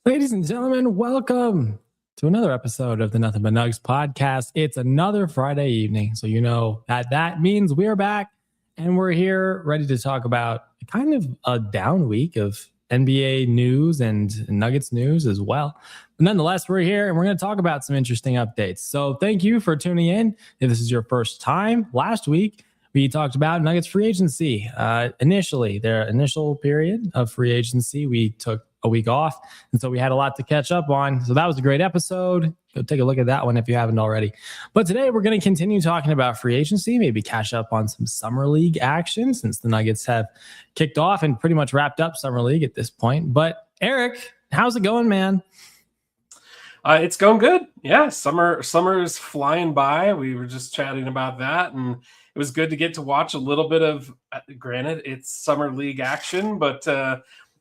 Ladies and gentlemen, welcome to another episode of the Nothing But Nugs podcast. It's another Friday evening, so you know that means we're back and we're here ready to talk about kind of a down week of NBA news and Nuggets news as well. But nonetheless, we're here and we're going to talk about some interesting updates. So thank you for tuning in. If this is your first time, last week we talked about Nuggets free agency. Initially, their initial period of free agency, we took a week off. And so we had a lot to catch up on. So that was a great episode. Go take a look at that one if you haven't already. But today we're going to continue talking about free agency, maybe catch up on some summer league action since the Nuggets have kicked off and pretty much wrapped up summer league at this point. But Eric, how's it going, man? It's going good. Yeah, summer is flying by. We were just chatting about that, and it was good to get to watch a little bit of, granted, it's summer league action, but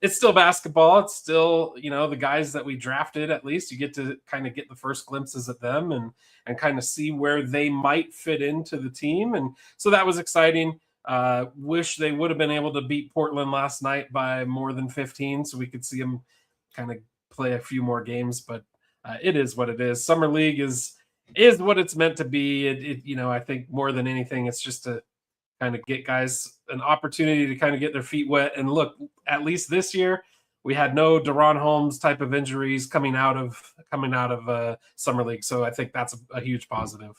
it's still basketball. It's still, the guys that we drafted, at least you get to kind of get the first glimpses of them and kind of see where they might fit into the team. And so that was exciting. Wish they would have been able to beat Portland last night by more than 15 so we could see them kind of play a few more games, but it is what it is. Summer league is what it's meant to be. I think more than anything, it's just to kind of get guys an opportunity to kind of get their feet wet. And look, at least this year, we had no Deron Holmes type of injuries coming out of summer league. So I think that's a huge positive.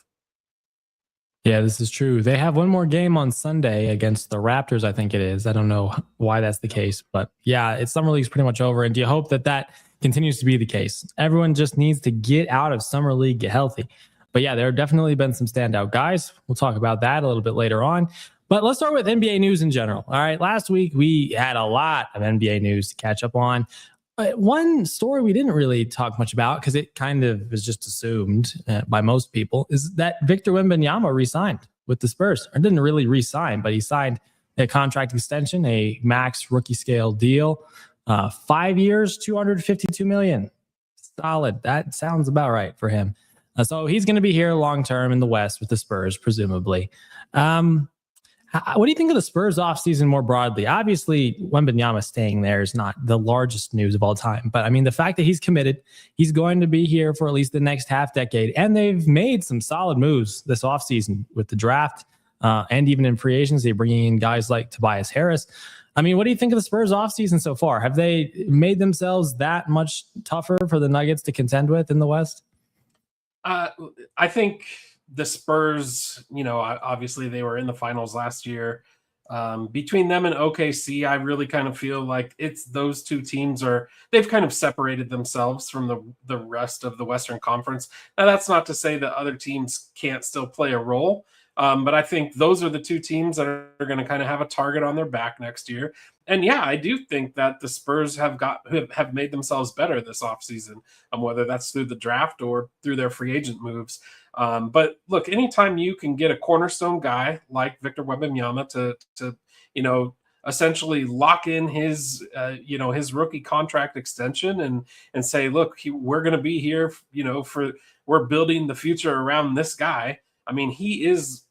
Yeah, this is true. They have one more game on Sunday against the Raptors, I think it is. I don't know why that's the case, but yeah, it's summer league's pretty much over. And do you hope that continues to be the case? Everyone just needs to get out of summer league, get healthy. But yeah, there have definitely been some standout guys. We'll talk about that a little bit later on. But let's start with NBA news in general. All right, last week we had a lot of NBA news to catch up on. One story we didn't really talk much about because it kind of was just assumed by most people is that Victor Wembanyama re-signed with the Spurs. Or didn't really re-sign, but he signed a contract extension, a max rookie scale deal, 5 years, $252 million. Solid. That sounds about right for him. So he's going to be here long term in the West with the Spurs, presumably. What do you think of the Spurs offseason more broadly? Obviously, Wembanyama staying there is not the largest news of all time. But I mean, the fact that he's committed, he's going to be here for at least the next half decade. And they've made some solid moves this offseason with the draft and even in free agency, bringing in guys like Tobias Harris. I mean, what do you think of the Spurs offseason so far? Have they made themselves that much tougher for the Nuggets to contend with in the West? I think the Spurs, obviously they were in the finals last year. Between them and OKC, I really kind of feel like it's those two teams they've kind of separated themselves from the rest of the Western Conference. Now, that's not to say that other teams can't still play a role. But I think those are the two teams that are going to kind of have a target on their back next year. And yeah, I do think that the Spurs have made themselves better this offseason, whether that's through the draft or through their free agent moves. But look, anytime you can get a cornerstone guy like Victor Wembanyama to essentially lock in his rookie contract extension and say, look, we're going to be here, we're building the future around this guy. I mean, he's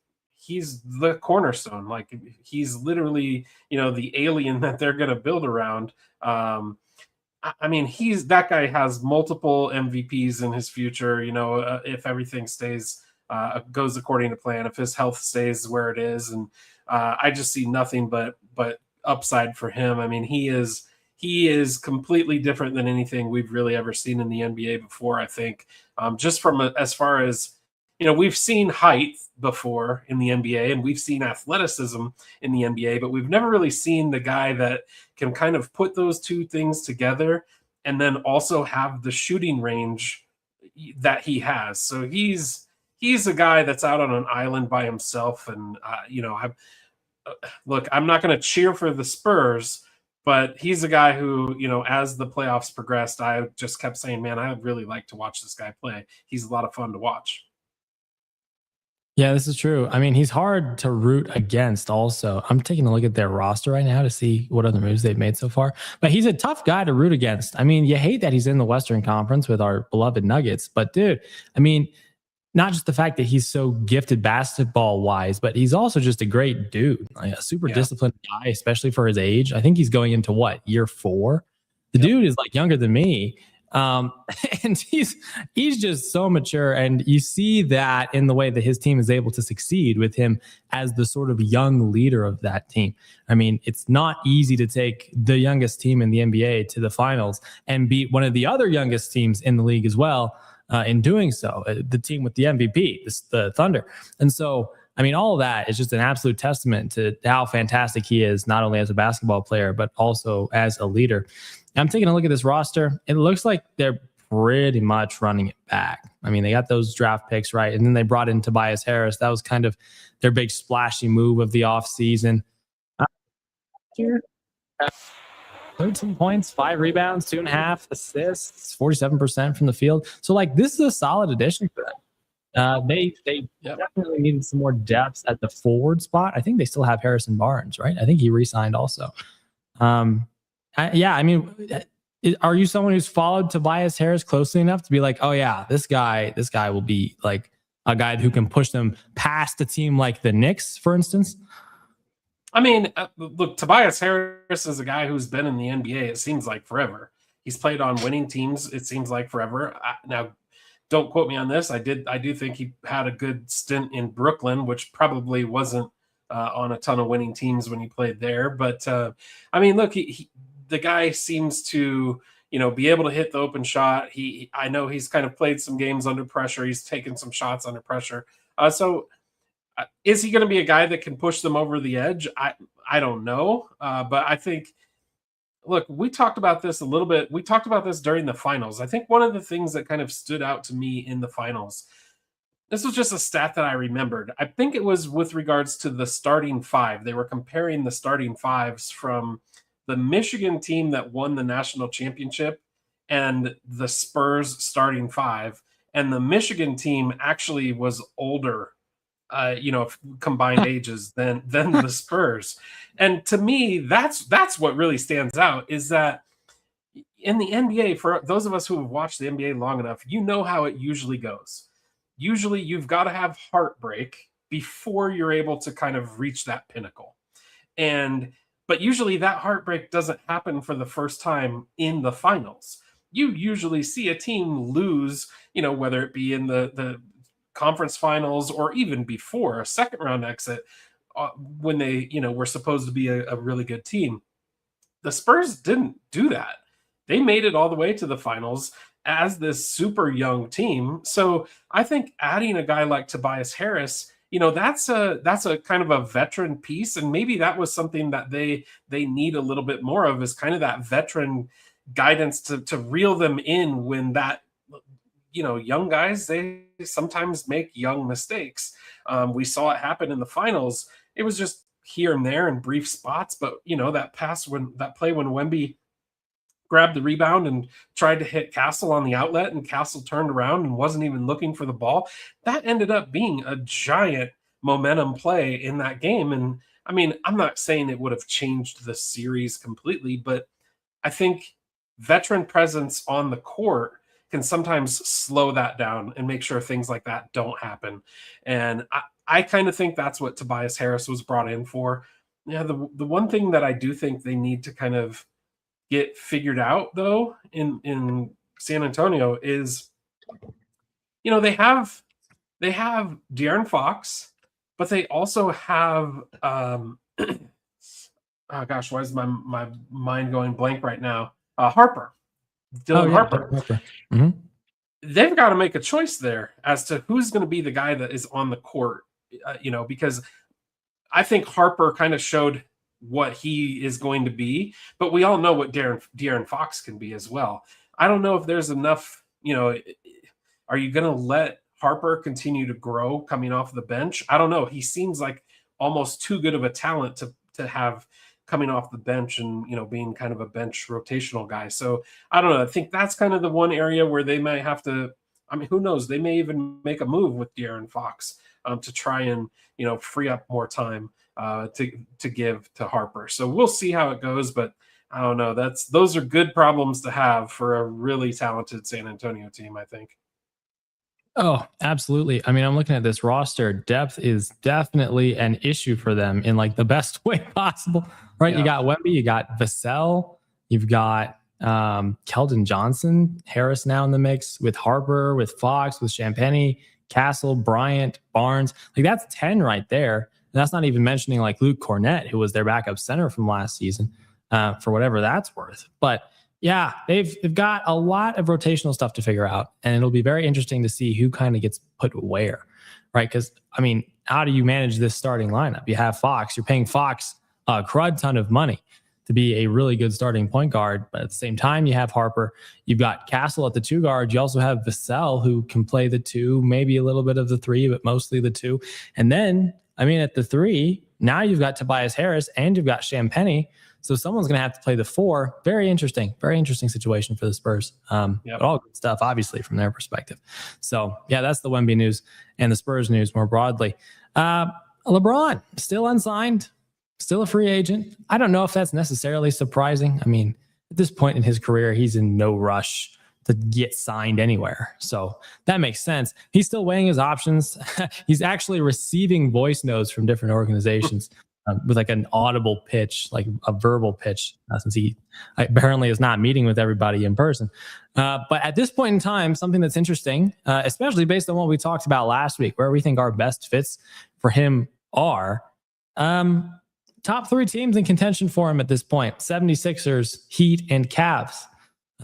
the cornerstone. Like, he's literally, the alien that they're going to build around. I mean, that guy has multiple MVPs in his future, if everything goes according to plan, if his health stays where it is. And I just see nothing but upside for him. I mean, he is completely different than anything we've really ever seen in the NBA before, I think. Just from as far as, we've seen height before in the NBA and we've seen athleticism in the NBA, but we've never really seen the guy that can kind of put those two things together and then also have the shooting range that he has. So he's a guy that's out on an island by himself. And, look, I'm not going to cheer for the Spurs, but he's a guy who, as the playoffs progressed, I just kept saying, man, I'd really like to watch this guy play. He's a lot of fun to watch. Yeah, this is true. I mean, he's hard to root against also. I'm taking a look at their roster right now to see what other moves they've made so far. But he's a tough guy to root against. I mean, you hate that he's in the Western Conference with our beloved Nuggets. But dude, I mean, not just the fact that he's so gifted basketball-wise, but he's also just a great dude, like a super disciplined guy, especially for his age. I think he's going into year 4? The dude is like younger than me. Um, and he's just so mature, and you see that in the way that his team is able to succeed with him as the sort of young leader of that team. I mean, it's not easy to take the youngest team in the NBA to the finals and beat one of the other youngest teams in the league as well. In doing so, the team with the MVP, the Thunder, and so. I mean, all of that is just an absolute testament to how fantastic he is, not only as a basketball player, but also as a leader. I'm taking a look at this roster. It looks like they're pretty much running it back. I mean, they got those draft picks, right? And then they brought in Tobias Harris. That was kind of their big splashy move of the offseason. 13 points, 5 rebounds, 2.5 assists, 47% from the field. So, like, this is a solid addition for them. They definitely needed some more depth at the forward spot. I think they still have Harrison Barnes, right? I think he re-signed also. I mean, are you someone who's followed Tobias Harris closely enough to be like, oh yeah, this guy will be like a guy who can push them past a team like the Knicks, for instance? I mean, look, Tobias Harris is a guy who's been in the NBA, it seems like forever. He's played on winning teams, it seems like forever. Now, don't quote me on this. I do think he had a good stint in Brooklyn, which probably wasn't on a ton of winning teams when he played there. But I mean, look, the guy seems to, be able to hit the open shot. I know he's kind of played some games under pressure. He's taken some shots under pressure. So is he going to be a guy that can push them over the edge? I don't know. But I think, look, we talked about this a little bit. We talked about this during the finals. I think one of the things that kind of stood out to me in the finals, this was just a stat that I remembered. I think it was with regards to the starting five. They were comparing the starting fives from the Michigan team that won the national championship and the Spurs starting five. And the Michigan team actually was older, combined ages than the Spurs. And to me, that's what really stands out, is that in the NBA, for those of us who have watched the NBA long enough, you know how it usually goes. Usually you've got to have heartbreak before you're able to kind of reach that pinnacle. But usually that heartbreak doesn't happen for the first time in the finals. You usually see a team lose, whether it be in the conference finals or even before a second round exit, when they, were supposed to be a really good team. The Spurs didn't do that. They made it all the way to the finals as this super young team. So I think adding a guy like Tobias Harris, that's a kind of a veteran piece. And maybe that was something that they need a little bit more of, is kind of that veteran guidance to reel them in when that, young guys, they sometimes make young mistakes. We saw it happen in the finals. It was just here and there in brief spots, but that play when Wemby grabbed the rebound and tried to hit Castle on the outlet, and Castle turned around and wasn't even looking for the ball, that ended up being a giant momentum play in that game. And I mean, I'm not saying it would have changed the series completely, but I think veteran presence on the court can sometimes slow that down and make sure things like that don't happen. And I kind of think that's what Tobias Harris was brought in for. Yeah, the one thing that I do think they need to kind of get figured out, though, in San Antonio is, they have De'Aaron Fox, but they also have oh gosh, why is my mind going blank right now? Harper. Dylan Harper. Mm-hmm. They've got to make a choice there as to who's going to be the guy that is on the court, because I think Harper kind of showed what he is going to be, but we all know what De'Aaron Fox can be as well. I don't know if there's enough, are you going to let Harper continue to grow coming off the bench? I don't know. He seems like almost too good of a talent to have coming off the bench and, being kind of a bench rotational guy. So I don't know. I think that's kind of the one area where they might have to, I mean, who knows? They may even make a move with De'Aaron Fox to try and, free up more time to give to Harper. So we'll see how it goes, but I don't know. Those are good problems to have for a really talented San Antonio team, I think. Oh, absolutely. I mean, I'm looking at this roster. Depth is definitely an issue for them in like the best way possible, right? Yeah. You got Wemby, you got Vassell, you've got Keldon Johnson, Harris now in the mix with Harper, with Fox, with Champagny, Castle, Bryant, Barnes. Like that's 10 right there. And that's not even mentioning like Luke Cornett, who was their backup center from last season, for whatever that's worth. But yeah, they've got a lot of rotational stuff to figure out, and it'll be very interesting to see who kind of gets put where, right? Because I mean, how do you manage this starting lineup? You have Fox, you're paying Fox a crud ton of money to be a really good starting point guard, but at the same time, you have Harper, you've got Castle at the 2 guard, you also have Vassell who can play the 2, maybe a little bit of the 3, but mostly the 2, and then I mean, at the 3, now you've got Tobias Harris and you've got Champagny. So someone's going to have to play the 4. Very interesting situation for the Spurs. But all good stuff, obviously, from their perspective. So, yeah, that's the Wemby news and the Spurs news more broadly. LeBron, still unsigned, still a free agent. I don't know if that's necessarily surprising. I mean, at this point in his career, he's in no rush to get signed anywhere. So that makes sense. He's still weighing his options. He's actually receiving voice notes from different organizations. With like an audible pitch, like a verbal pitch, since he apparently is not meeting with everybody in person. But at this point in time, something that's interesting, especially based on what we talked about last week, where we think our best fits for him are, top 3 teams in contention for him at this point: 76ers, Heat, and Cavs.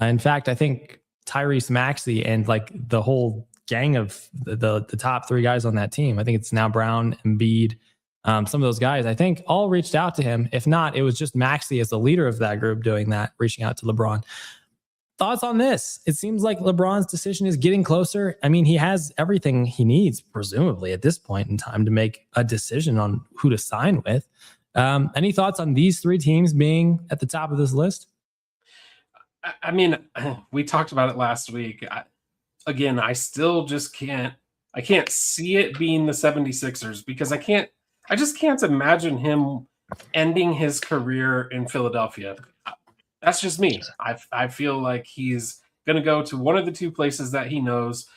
In fact, I think Tyrese Maxey and like the whole gang of the top 3 guys on that team, I think it's now Brown, Embiid, some of those guys, I think, all reached out to him. If not, it was just Maxey as the leader of that group doing that, reaching out to LeBron. Thoughts on this? It seems like LeBron's decision is getting closer. I mean, he has everything he needs, presumably, at this point in time to make a decision on who to sign with. Any thoughts on these 3 teams being at the top of this list? I mean, we talked about it last week. I still just can't see it being the 76ers because I just can't imagine him ending his career in Philadelphia. That's just me. I feel like he's going to go to one of the 2 places that he knows.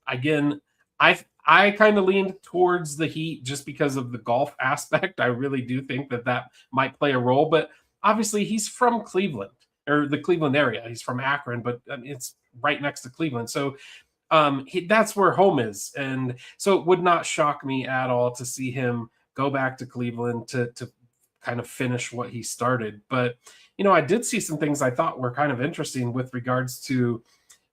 Again, I kind of leaned towards the Heat just because of the golf aspect. I really do think that might play a role, but obviously he's from Cleveland or the Cleveland area. He's from Akron, but it's right next to Cleveland. So that's where home is. And so it would not shock me at all to see him go back to Cleveland to kind of finish what he started. But, I did see some things I thought were kind of interesting with regards to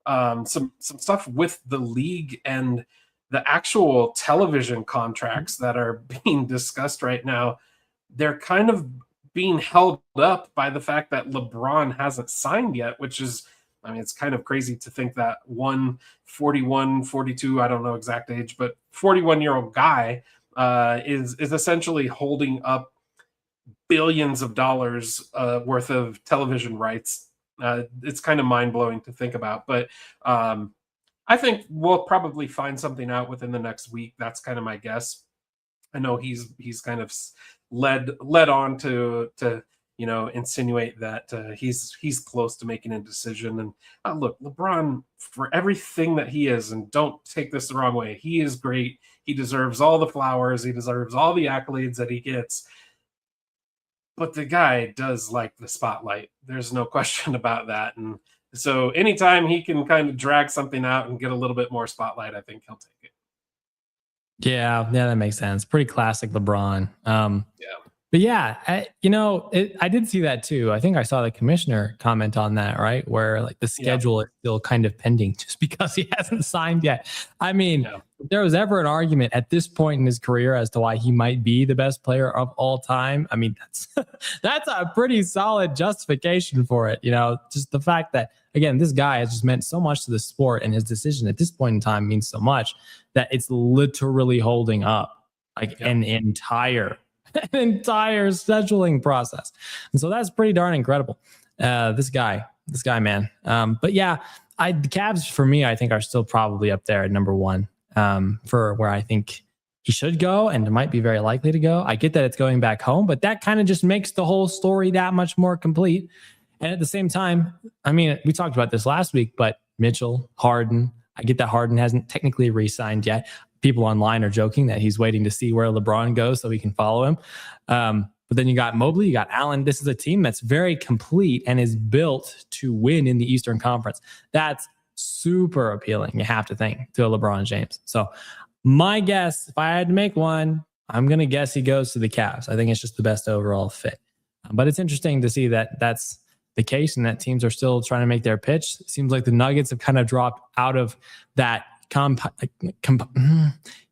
some stuff with the league and the actual television contracts that are being discussed right now. They're kind of being held up by the fact that LeBron hasn't signed yet, which is, I mean, it's kind of crazy to think that 41, 42, I don't know exact age, but 41-year-old guy is essentially holding up billions of dollars worth of television rights. It's kind of mind-blowing to think about, but I think we'll probably find something out within the next week. That's kind of my guess. I know he's kind of led on to insinuate that he's close to making a decision. And look, LeBron, for everything that he is, and don't take this the wrong way, he is great. He deserves all the flowers. He deserves all the accolades that he gets. But the guy does like the spotlight. There's no question about that. And so anytime he can kind of drag something out and get a little bit more spotlight, I think he'll take it. Yeah, that makes sense. Pretty classic LeBron. But yeah, I did see that too. I think I saw the commissioner comment on that, right? Where like the schedule is still kind of pending just because he hasn't signed yet. I mean, if there was ever an argument at this point in his career as to why he might be the best player of all time, I mean, that's a pretty solid justification for it. Just the fact that, again, this guy has just meant so much to the sport, and his decision at this point in time means so much that it's literally holding up like an entire scheduling process. And so that's pretty darn incredible. This guy, man. But yeah, the Cavs for me, I think are still probably up there at number 1 for where I think he should go and might be very likely to go. I get that it's going back home, but that kind of just makes the whole story that much more complete. And at the same time, I mean, we talked about this last week, but Mitchell, Harden, I get that Harden hasn't technically re-signed yet. People online are joking that he's waiting to see where LeBron goes so he can follow him. But then you got Mobley, you got Allen. This is a team that's very complete and is built to win in the Eastern Conference. That's super appealing, you have to think, to a LeBron James. So my guess, if I had to make one, I'm going to guess he goes to the Cavs. I think it's just the best overall fit. But it's interesting to see that that's the case and that teams are still trying to make their pitch. It seems like the Nuggets have kind of dropped out of that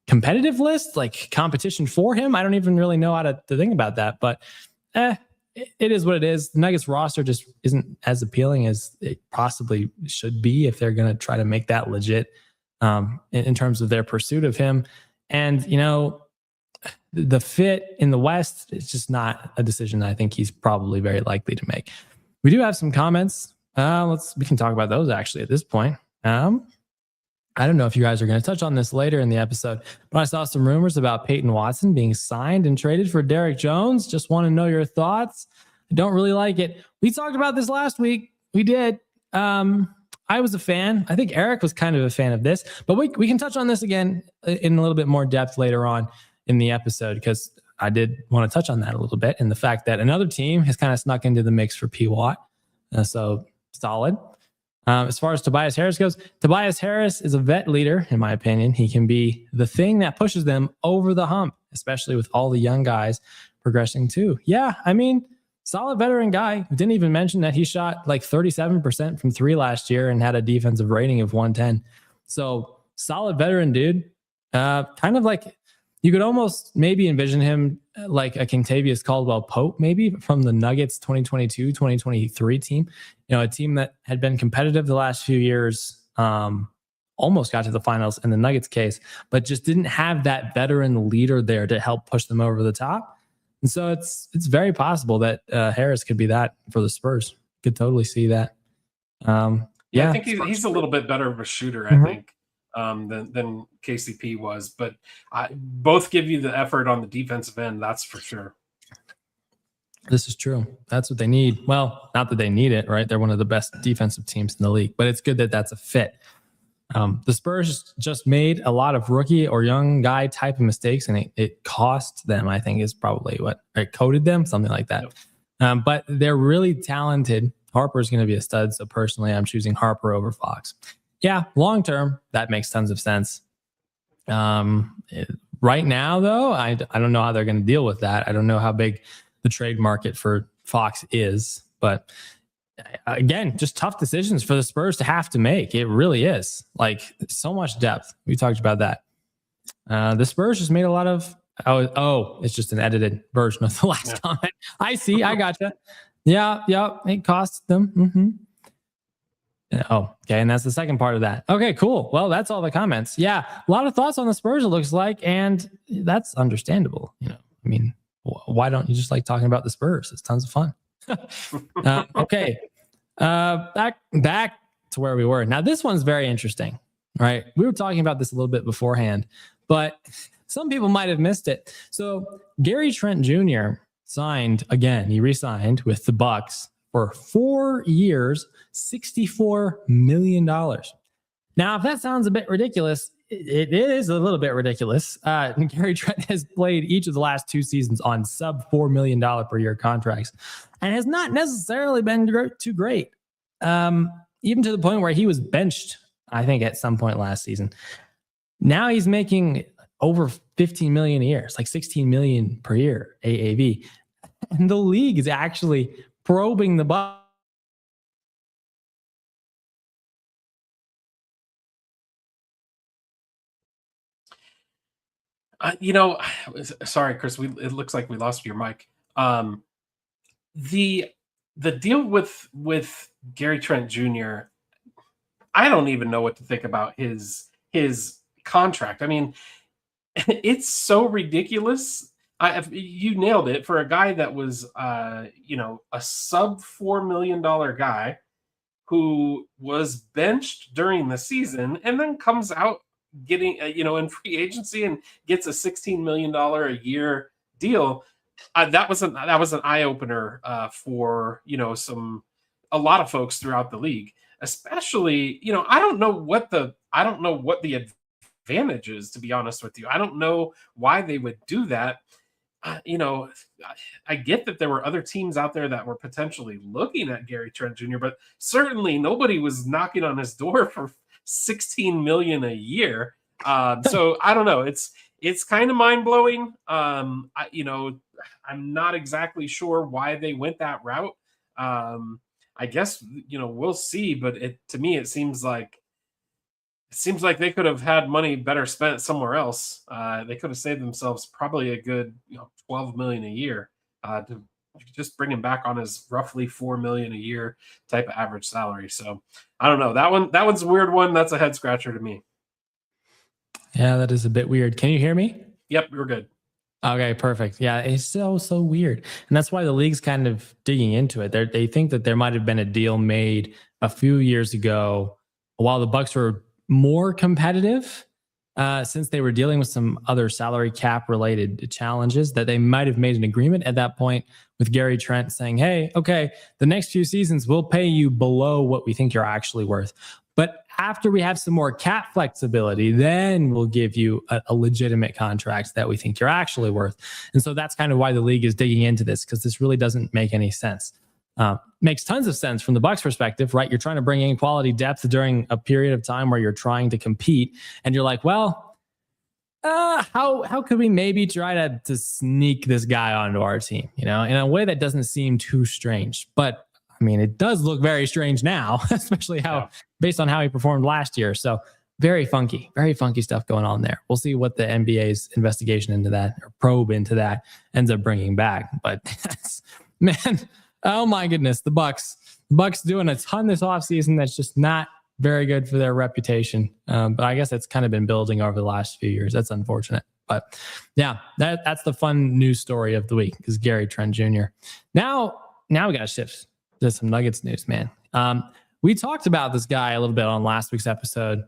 competitive list, like competition for him. I don't even really know how to think about that, but it is what it is. The Nuggets roster just isn't as appealing as it possibly should be if they're going to try to make that legit in terms of their pursuit of him. And, you know, the fit in the West is just not a decision I think he's probably very likely to make. We do have some comments. We can talk about those actually at this point. I don't know if you guys are going to touch on this later in the episode, but I saw some rumors about Peyton Watson being signed and traded for Derrick Jones. Just want to know your thoughts. I don't really like it. We talked about this last week. We did. I was a fan. I think Eric was kind of a fan of this, but we can touch on this again in a little bit more depth later on in the episode, because I did want to touch on that a little bit, and the fact that another team has kind of snuck into the mix for P. Watt. So solid. As far as Tobias Harris goes, Tobias Harris is a vet leader, in my opinion. He can be the thing that pushes them over the hump, especially with all the young guys progressing too. Yeah, I mean, solid veteran guy. Didn't even mention that he shot like 37% from three last year and had a defensive rating of 110. So solid veteran dude. Kind of like, you could almost maybe envision him like a Kentavious Caldwell-Pope, maybe from the Nuggets 2022-2023 team. You know, a team that had been competitive the last few years, almost got to the finals in the Nuggets case, but just didn't have that veteran leader there to help push them over the top. And so it's very possible that Harris could be that for the Spurs. Could totally see that. I think he's a little bit better of a shooter, I think. Than KCP was, but both give you the effort on the defensive end. That's for sure. This is true. That's what they need. Well, not that they need it, right? They're one of the best defensive teams in the league, but it's good that that's a fit. The Spurs just made a lot of rookie or young guy type of mistakes, and it cost them, I think, is probably what it coded them, something like that. Yep. But they're really talented. Harper's going to be a stud. So personally, I'm choosing Harper over Fox. Yeah, long term, that makes tons of sense. Right now, though, I don't know how they're going to deal with that. I don't know how big the trade market for Fox is. But again, just tough decisions for the Spurs to have to make. It really is. Like, so much depth. We talked about that. The Spurs just made a lot of... Oh, it's just an edited version of the last comment. I see. I gotcha. Yeah, it costs them. Mm-hmm. Oh, okay. And that's the second part of that. Okay, cool. Well, that's all the comments. Yeah, a lot of thoughts on the Spurs, it looks like, and that's understandable. You know, I mean, why don't you just like talking about the Spurs? It's tons of fun. Okay, back to where we were. Now, this one's very interesting, right? We were talking about this a little bit beforehand, but some people might have missed it. So Gary Trent Jr. signed again. He re-signed with the Bucks for 4 years, $64 million. Now, if that sounds a bit ridiculous, it is a little bit ridiculous. Gary Trent has played each of the last 2 seasons on sub $4 million per year contracts and has not necessarily been too great. Even to the point where he was benched, I think, at some point last season. Now he's making over $15 million a year. It's like $16 million per year AAV. And the league is actually probing the Bucks. Sorry, Chris. It looks like we lost your mic. The deal with Gary Trent Jr. I don't even know what to think about his contract. I mean, it's so ridiculous. You nailed it. For a guy that was, a sub $4 million guy who was benched during the season and then comes out getting, in free agency and gets a $16 million a year deal. That was an eye opener for a lot of folks throughout the league, especially. I don't know what the advantage is, to be honest with you. I don't know why they would do that. you know, I get that there were other teams out there that were potentially looking at Gary Trent Jr., but certainly nobody was knocking on his door for 16 million a year. So I don't know. It's kind of mind blowing. I'm not exactly sure why they went that route. I guess we'll see, but to me it seems like they could have had money better spent somewhere else. They could have saved themselves probably a good 12 million a year to just bring him back on his roughly 4 million a year type of average salary. So I don't know, that one's a weird one. That's a head scratcher to me. Yeah, that is a bit weird. Can you hear me? Yep, we're good. Okay, perfect. Yeah, it's so weird, and that's why the league's kind of digging into it. They think that there might have been a deal made a few years ago while the Bucks were more competitive, since they were dealing with some other salary cap related challenges. That they might have made an agreement at that point with Gary Trent saying, "Hey, okay, the next few seasons we'll pay you below what we think you're actually worth." But after we have some more cap flexibility, then we'll give you a legitimate contract that we think you're actually worth. And so that's kind of why the league is digging into this, because this really doesn't make any sense. Makes tons of sense from the Bucks perspective, right? You're trying to bring in quality depth during a period of time where you're trying to compete, and you're like, well, how could we maybe try to sneak this guy onto our team, in a way that doesn't seem too strange. But I mean, it does look very strange now, especially based on how he performed last year. So very funky stuff going on there. We'll see what the NBA's investigation into that, or probe into that, ends up bringing back. But man, oh my goodness, the Bucks doing a ton this offseason that's just not very good for their reputation. But I guess it's kind of been building over the last few years. That's unfortunate. But yeah, that's the fun news story of the week, is Gary Trent Jr. Now we got to shift to some Nuggets news, man. We talked about this guy a little bit on last week's episode.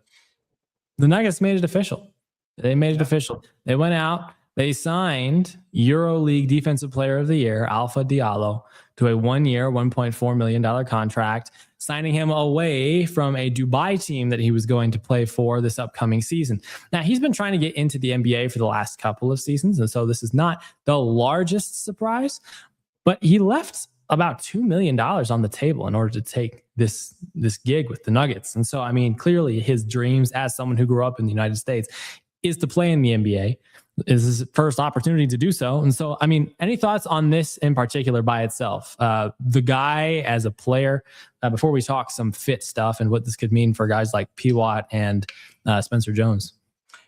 The Nuggets made it official. They made it official. They went out, they signed EuroLeague Defensive Player of the Year, Alpha Diallo, to a 1-year, $1.4 million contract, signing him away from a Dubai team that he was going to play for this upcoming season. Now, he's been trying to get into the NBA for the last couple of seasons, and so this is not the largest surprise, but he left about $2 million on the table in order to take this gig with the Nuggets. And so, I mean, clearly his dreams as someone who grew up in the United States is to play in the NBA, is his first opportunity to do so. And so, I mean, any thoughts on this in particular by itself? The guy as a player, before we talk some fit stuff and what this could mean for guys like P-Watt and Spencer Jones.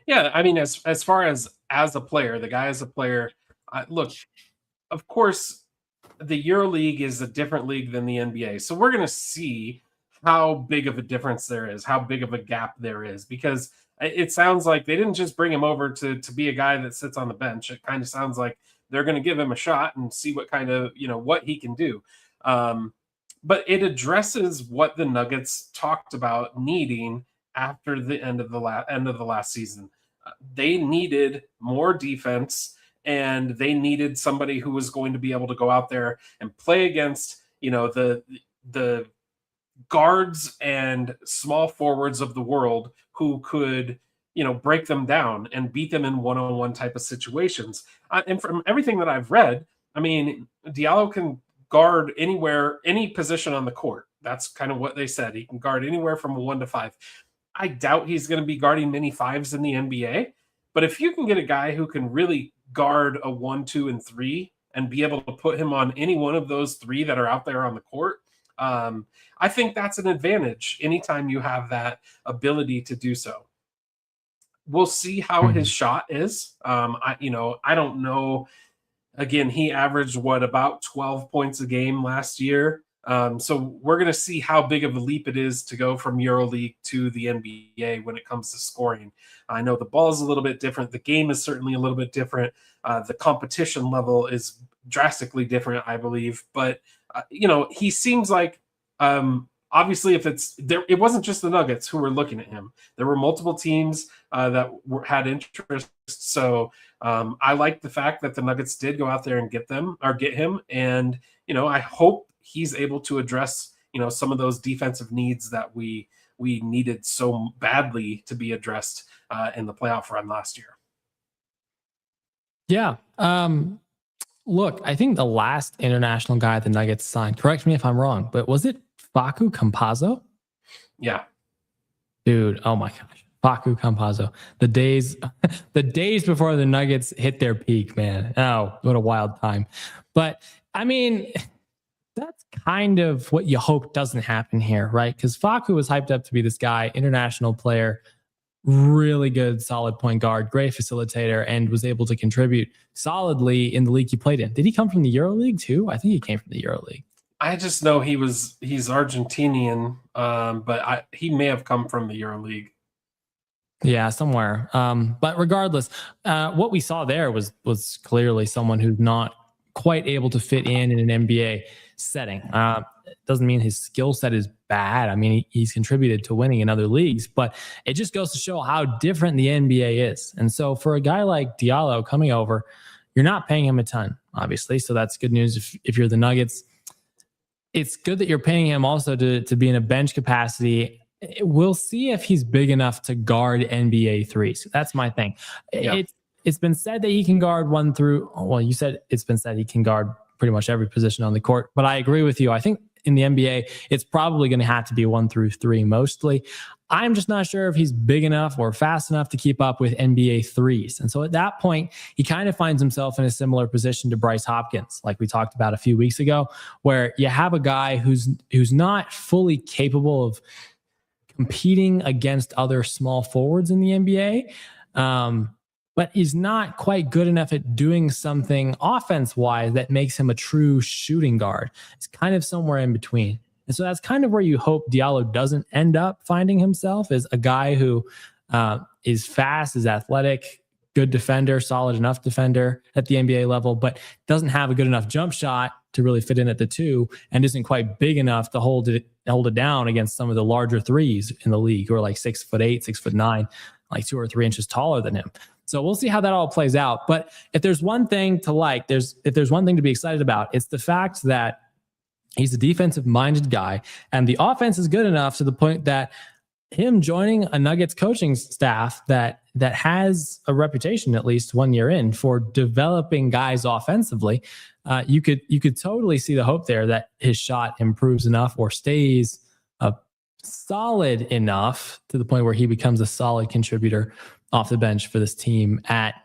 Yeah, I mean, as far as a player, the guy as a player, look, of course, the EuroLeague is a different league than the NBA. So we're going to see how big of a difference there is, how big of a gap there is, because it sounds like they didn't just bring him over to be a guy that sits on the bench. It kind of sounds like they're going to give him a shot and see what kind of, what he can do. But it addresses what the Nuggets talked about needing after the end of the last season. They needed more defense, and they needed somebody who was going to be able to go out there and play against, the guards and small forwards of the world who could, break them down and beat them in one-on-one type of situations. And from everything that I've read, I mean, Diallo can guard anywhere, any position on the court. That's kind of what they said. He can guard anywhere from a 1 to 5. I doubt he's going to be guarding many 5s in the NBA, but if you can get a guy who can really guard a 1, 2, and 3 and be able to put him on any one of those 3 that are out there on the court, I think that's an advantage anytime you have that ability to do so. We'll see how his shot is. I don't know. Again, he averaged about 12 points a game last year. So we're going to see how big of a leap it is to go from EuroLeague to the NBA when it comes to scoring. I know the ball is a little bit different. The game is certainly a little bit different. The competition level is drastically different, I believe. But, he seems like, obviously, if it's there, it wasn't just the Nuggets who were looking at him. There were multiple teams that had interest. So I like the fact that the Nuggets did go out there and get him. And, I hope he's able to address, some of those defensive needs that we needed so badly to be addressed in the playoff run last year. Yeah. Look, I think the last international guy the Nuggets signed, correct me if I'm wrong, but was it Facu Campazzo? Yeah. Dude, oh my gosh. Facu Campazzo. The days the days before the Nuggets hit their peak, man. Oh, what a wild time. But I mean, that's kind of what you hope doesn't happen here, right? Because Facu was hyped up to be this guy, international player, really good, solid point guard, great facilitator, and was able to contribute solidly in the league he played in. Did he come from the EuroLeague too? I think he came from the EuroLeague. I just know he's Argentinian, but he may have come from the EuroLeague. Yeah, somewhere. But regardless, what we saw there was clearly someone who's not quite able to fit in an NBA setting. It doesn't mean his skill set is bad. I mean, he's contributed to winning in other leagues, but it just goes to show how different the NBA is. And so for a guy like Diallo coming over, you're not paying him a ton, obviously. So that's good news if you're the Nuggets. It's good that you're paying him also to be in a bench capacity. We'll see if he's big enough to guard NBA threes. That's my thing. Yeah. It's been said that he can guard one through. Well, you said it's been said he can guard pretty much every position on the court, but I agree with you. I think in the NBA, it's probably going to have to be 1 through 3 mostly. I'm just not sure if he's big enough or fast enough to keep up with NBA threes. And so at that point, he kind of finds himself in a similar position to Bryce Hopkins, like we talked about a few weeks ago, where you have a guy who's not fully capable of competing against other small forwards in the NBA, but he's not quite good enough at doing something offense-wise that makes him a true shooting guard. It's kind of somewhere in between. And so that's kind of where you hope Diallo doesn't end up finding himself, as a guy who is fast, is athletic, good defender, solid enough defender at the NBA level, but doesn't have a good enough jump shot to really fit in at the 2, and isn't quite big enough to hold it down against some of the larger threes in the league who are like 6'8", 6'9", like 2 or 3 inches taller than him. So we'll see how that all plays out. But if there's one thing to like, if there's one thing to be excited about, it's the fact that he's a defensive minded guy, and the offense is good enough to the point that him joining a Nuggets coaching staff that has a reputation, at least 1 year in, for developing guys offensively, you could totally see the hope there that his shot improves enough or stays solid enough to the point where he becomes a solid contributor off the bench for this team at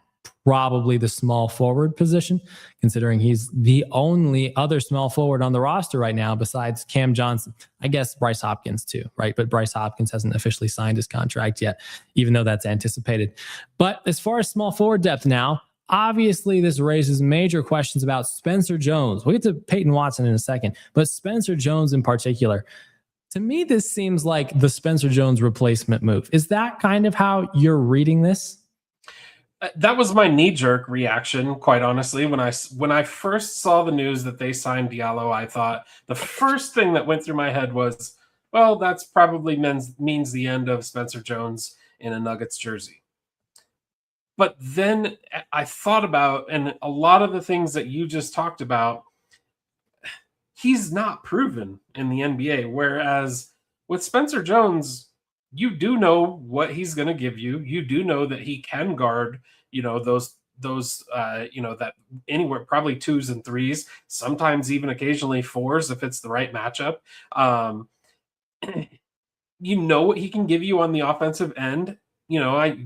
probably the small forward position, considering he's the only other small forward on the roster right now besides Cam Johnson. I guess Bryce Hopkins too, right? But Bryce Hopkins hasn't officially signed his contract yet, even though that's anticipated. But as far as small forward depth now, obviously this raises major questions about Spencer Jones. We'll get to Peyton Watson in a second, but Spencer Jones in particular. To me, this seems like the Spencer Jones replacement move. Is that kind of how you're reading this? That was my knee-jerk reaction, quite honestly. When I first saw the news that they signed Diallo, I thought the first thing that went through my head was, well, that's probably means the end of Spencer Jones in a Nuggets jersey. But then I thought about, and a lot of the things that you just talked about, he's not proven in the NBA. Whereas with Spencer Jones, you do know what he's going to give you. You do know that he can guard, those that anywhere, probably 2s and 3s, sometimes even occasionally 4s if it's the right matchup. You know what he can give you on the offensive end.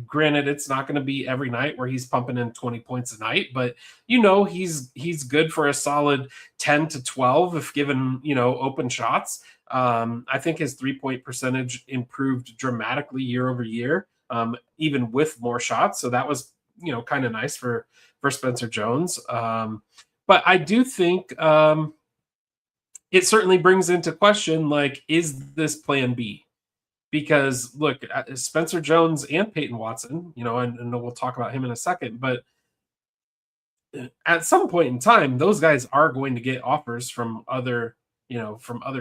Granted, it's not going to be every night where he's pumping in 20 points a night, but he's good for a solid 10 to 12 if given open shots. I think his 3-point percentage improved dramatically year over year, even with more shots. So that was kind of nice for Spencer Jones. But I do think it certainly brings into question, like, is this Plan B? Because look, Spencer Jones and Peyton Watson, and we'll talk about him in a second, but at some point in time, those guys are going to get offers from other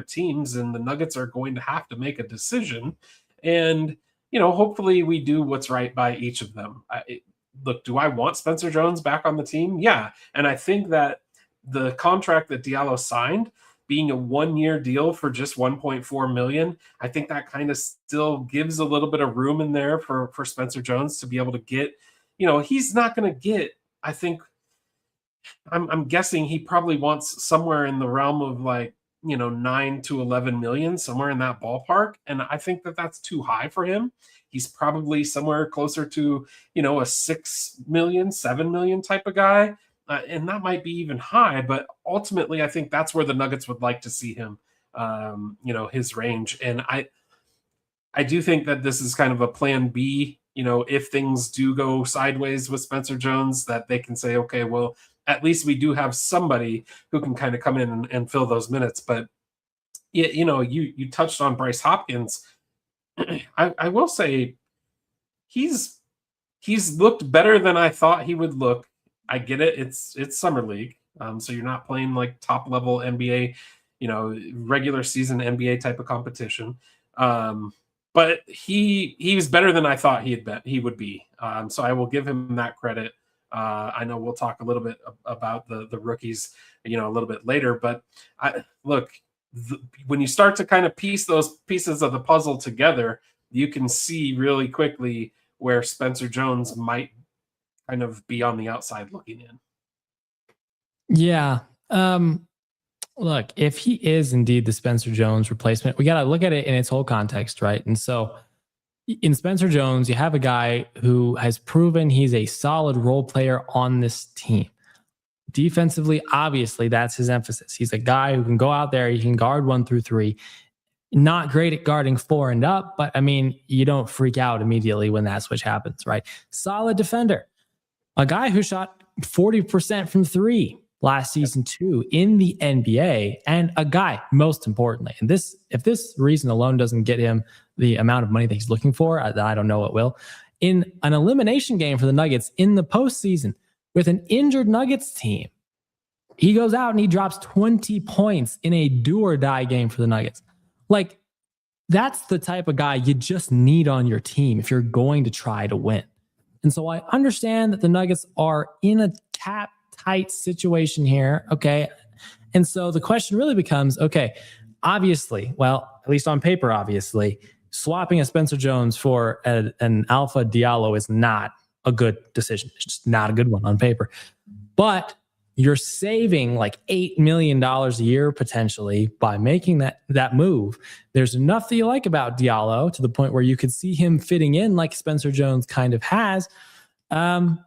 teams, and the Nuggets are going to have to make a decision. And, hopefully we do what's right by each of them. Look, do I want Spencer Jones back on the team? Yeah. And I think that the contract that Diallo signed, being a 1-year deal for just $1.4 million, I think that kind of still gives a little bit of room in there for Spencer Jones to be able to get, he's not going to get, I think, I'm guessing he probably wants somewhere in the realm of like, 9 to 11 million, somewhere in that ballpark. And I think that that's too high for him. He's probably somewhere closer to, a 6 million, 7 million type of guy. And that might be even high, but ultimately, I think that's where the Nuggets would like to see him, his range. And I do think that this is kind of a plan B, if things do go sideways with Spencer Jones, that they can say, okay, well, at least we do have somebody who can kind of come in and fill those minutes. But yeah, you touched on Bryce Hopkins. I will say he's looked better than I thought he would look. I get it. It's summer league. So you're not playing like top level NBA, regular season NBA type of competition. But he was better than I thought he would be. So I will give him that credit. I know we'll talk a little bit about the rookies, a little bit later. But when you start to kind of piece those pieces of the puzzle together, you can see really quickly where Spencer Jones might kind of be on the outside looking in. Yeah. Look, if he is indeed the Spencer Jones replacement, we got to look at it in its whole context, right? And so in Spencer Jones, you have a guy who has proven he's a solid role player on this team. Defensively, obviously, that's his emphasis. He's a guy who can go out there, he can guard 1 through 3. Not great at guarding 4 and up, but I mean, you don't freak out immediately when that switch happens, right? Solid defender. A guy who shot 40% from 3 last season too in the NBA, and a guy, most importantly, and if this reason alone doesn't get him the amount of money that he's looking for, I don't know what will. In an elimination game for the Nuggets in the postseason with an injured Nuggets team, he goes out and he drops 20 points in a do or die game for the Nuggets. Like, that's the type of guy you just need on your team if you're going to try to win. And so I understand that the Nuggets are in a cap tight situation here. Okay. And so the question really becomes, okay, obviously, well, at least on paper, obviously, swapping a Spencer Jones for an Alpha Diallo is not a good decision. It's just not a good one on paper. But you're saving like $8 million a year potentially by making that move. There's enough that you like about Diallo to the point where you could see him fitting in like Spencer Jones kind of has. And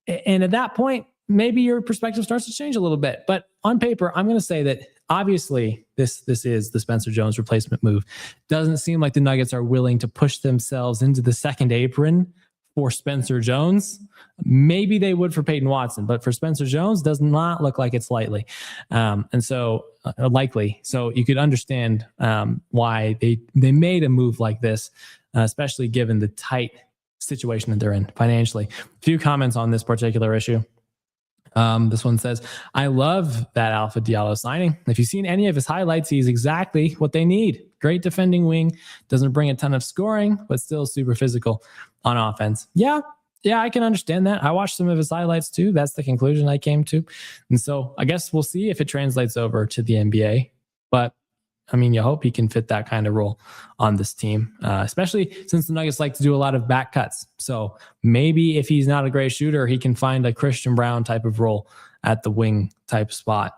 at that point, maybe your perspective starts to change a little bit. But on paper, I'm going to say that obviously this is the Spencer Jones replacement move. Doesn't seem like the Nuggets are willing to push themselves into the second apron for Spencer Jones. Maybe they would for Peyton Watson, but for Spencer Jones, does not look like it's likely. And so likely. So you could understand why they made a move like this, especially given the tight situation that they're in financially. A few comments on this particular issue. This one says, I love that Alpha Diallo signing. If you've seen any of his highlights, he's exactly what they need. Great defending wing, doesn't bring a ton of scoring, but still super physical on offense. Yeah, I can understand that. I watched some of his highlights too. That's the conclusion I came to. And so I guess we'll see if it translates over to the NBA. But I mean, you hope he can fit that kind of role on this team, especially since the Nuggets like to do a lot of back cuts. So maybe if he's not a great shooter, he can find a Christian Brown type of role at the wing type spot.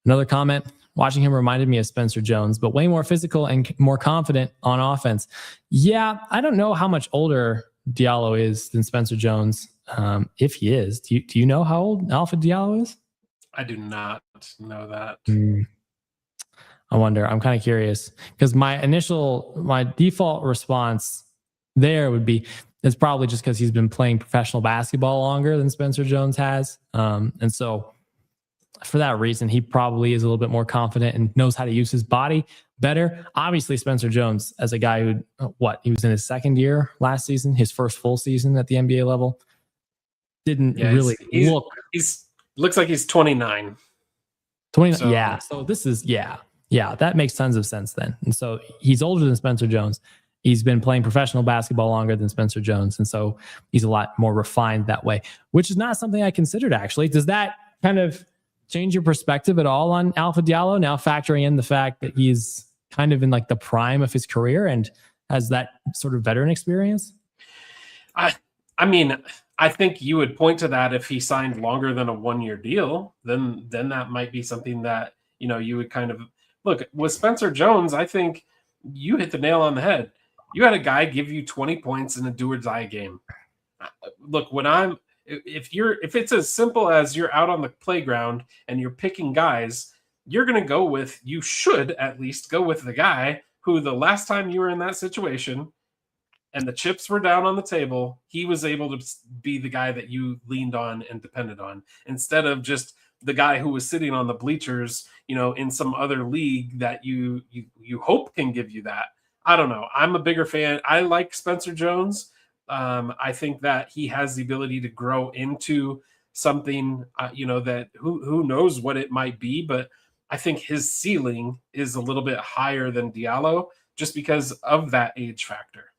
Another comment, watching him reminded me of Spencer Jones, but way more physical and more confident on offense. Yeah, I don't know how much older Diallo is than Spencer Jones. If he is, do you know how old Alpha Diallo is? I do not know that. I wonder. I'm kind of curious because my default response there would be it's probably just because he's been playing professional basketball longer than Spencer Jones has. And so for that reason, he probably is a little bit more confident and knows how to use his body better. Obviously, Spencer Jones, as a guy who, he was in his second year last season, his first full season at the NBA level, didn't really look. Looks like he's 29. 29. So, yeah. So this is, yeah, that makes tons of sense then. And so he's older than Spencer Jones. He's been playing professional basketball longer than Spencer Jones. And so he's a lot more refined that way, which is not something I considered actually. Does that kind of change your perspective at all on Alpha Diallo, now factoring in the fact that he's kind of in like the prime of his career and has that sort of veteran experience? I mean, I think you would point to that if he signed longer than a 1-year deal, then that might be something that, you would kind of look with Spencer Jones. I think you hit the nail on the head. You had a guy give you 20 points in a do or die game. Look, if it's as simple as you're out on the playground and you're picking guys, you should at least go with the guy who the last time you were in that situation and the chips were down on the table, he was able to be the guy that you leaned on and depended on instead of just the guy who was sitting on the bleachers, in some other league that you hope can give you that. I don't know. I'm a bigger fan. I like Spencer Jones. I think that he has the ability to grow into something, that who knows what it might be, but I think his ceiling is a little bit higher than Diallo just because of that age factor.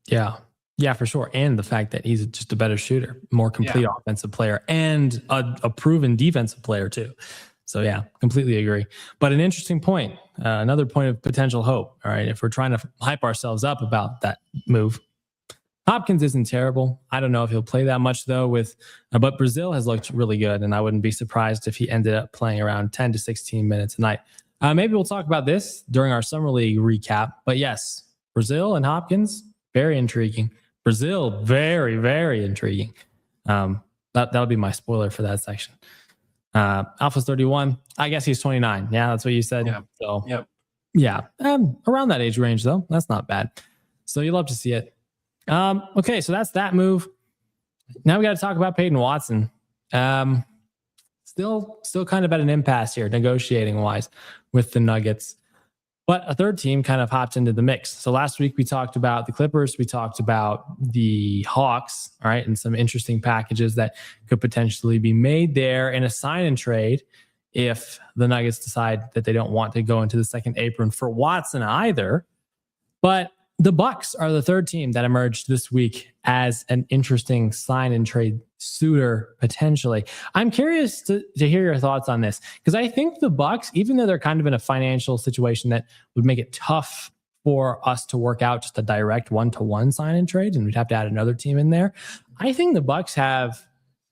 Yeah. Yeah, for sure. And the fact that he's just a better shooter, more complete offensive player, and a proven defensive player too. So yeah, completely agree. But an interesting point, another point of potential hope. All right. If we're trying to hype ourselves up about that move, Hopkins isn't terrible. I don't know if he'll play that much though but Brazil has looked really good. And I wouldn't be surprised if he ended up playing around 10 to 16 minutes a night. Maybe we'll talk about this during our summer league recap, but yes, Brazil and Hopkins, very intriguing. Brazil, very, very intriguing. That'll be my spoiler for that section. Alpha's 31. I guess he's 29. Yeah, that's what you said. Yeah. So yep. Yeah. Around that age range though. That's not bad. So you love to see it. Okay, so that's that move. Now we got to talk about Peyton Watson. Still kind of at an impasse here, negotiating wise with the Nuggets. But a third team kind of hopped into the mix. So last week we talked about the Clippers, we talked about the Hawks, all right, and some interesting packages that could potentially be made there in a sign and trade if the Nuggets decide that they don't want to go into the second apron for Watson either. But the Bucks are the third team that emerged this week as an interesting sign and trade suitor potentially. I'm curious to hear your thoughts on this, because I think the Bucks, even though they're kind of in a financial situation that would make it tough for us to work out just a direct one-to-one sign and trade, and we'd have to add another team in there, I think the Bucks have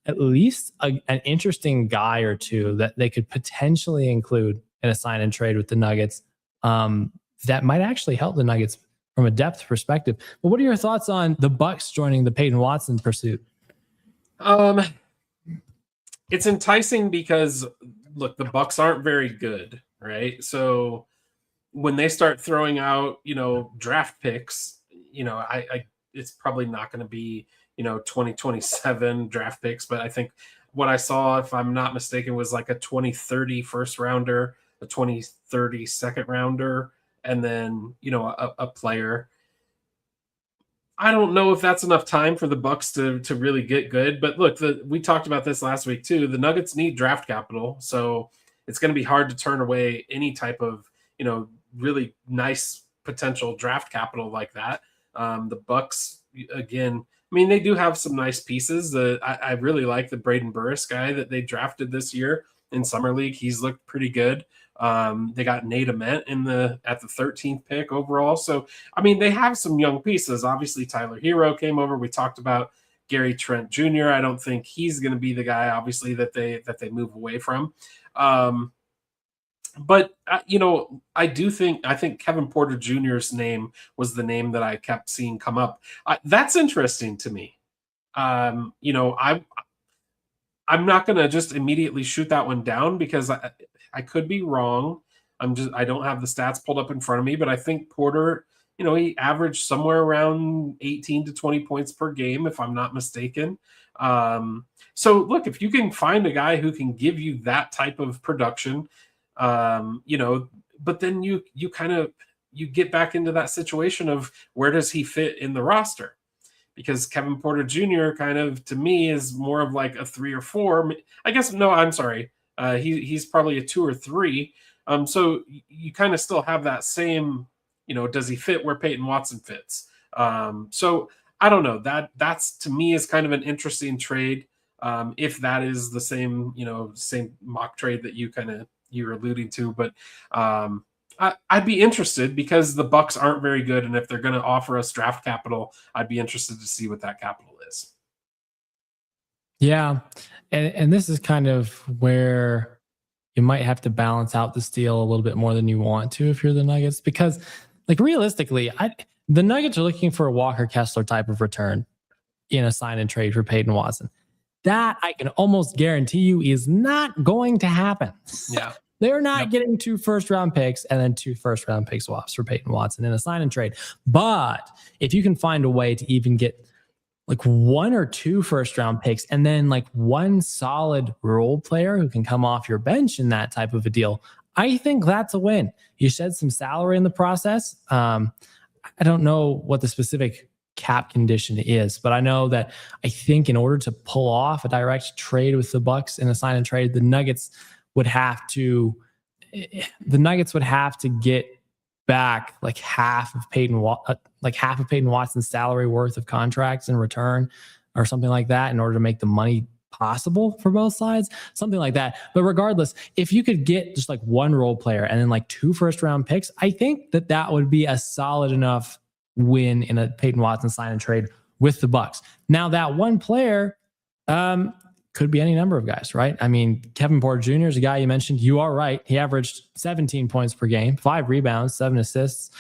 at least an interesting guy or two that they could potentially include in a sign and trade with the Nuggets that might actually help the Nuggets from a depth perspective. But what are your thoughts on the Bucks joining the Peyton Watson pursuit? It's enticing because look, the Bucks aren't very good, right? So when they start throwing out, draft picks, it's probably not going to be, 2027 draft picks, but I think what I saw, if I'm not mistaken, was like a 2030 first rounder, a 2030 second rounder, and then a player. I don't know if that's enough time for the Bucks to really get good, but look, we talked about this last week too. The Nuggets need draft capital, so it's going to be hard to turn away any type of really nice potential draft capital like that. The Bucks, again, I mean, they do have some nice pieces. I really like the Braden Burris guy that they drafted this year in Summer League. He's looked pretty good. They got Nate Ament at the 13th pick overall. So, I mean, they have some young pieces. Obviously, Tyler Hero came over. We talked about Gary Trent Jr. I don't think he's going to be the guy, obviously, that they move away from. But I think Kevin Porter Jr.'s name was the name that I kept seeing come up. That's interesting to me. I'm not going to just immediately shoot that one down because I could be wrong. I don't have the stats pulled up in front of me, but I think Porter, he averaged somewhere around 18 to 20 points per game, if I'm not mistaken. So look, if you can find a guy who can give you that type of production, but then you get back into that situation of where does he fit in the roster? Because Kevin Porter Jr. kind of, to me, is more of like a 3 or 4. I guess, no, I'm sorry. He's probably a 2 or 3. So you kind of still have that same, does he fit where Peyton Watson fits? So I don't know. That's to me is kind of an interesting trade. If that is the same, same mock trade that you're alluding to, but I'd be interested because the Bucks aren't very good, and if they're going to offer us draft capital, I'd be interested to see what that capital is. Yeah. And this is kind of where you might have to balance out the steal a little bit more than you want to if you're the Nuggets, because like realistically, the Nuggets are looking for a Walker Kessler type of return in a sign and trade for Peyton Watson. That I can almost guarantee you is not going to happen. Yeah. They're not getting 2 first-round picks and then 2 first-round pick swaps for Peyton Watson in a sign and trade. But if you can find a way to even get like 1 or 2 first-round picks and then like 1 solid role player who can come off your bench in that type of a deal, I think that's a win. You shed some salary in the process. I don't know what the specific cap condition is, but I know that I think in order to pull off a direct trade with the Bucks in a sign and trade, the Nuggets would have to get back like half of Peyton Watson's salary worth of contracts in return or something like that in order to make the money possible for both sides, something like that. But regardless, if you could get just like 1 role player and then like 2 first-round picks, I think that would be a solid enough win in a Peyton Watson sign and trade with the Bucks. Now that 1 player could be any number of guys, right? I mean, Kevin Porter Jr. is a guy you mentioned. You are right. He averaged 17 points per game, 5 rebounds, 7 assists.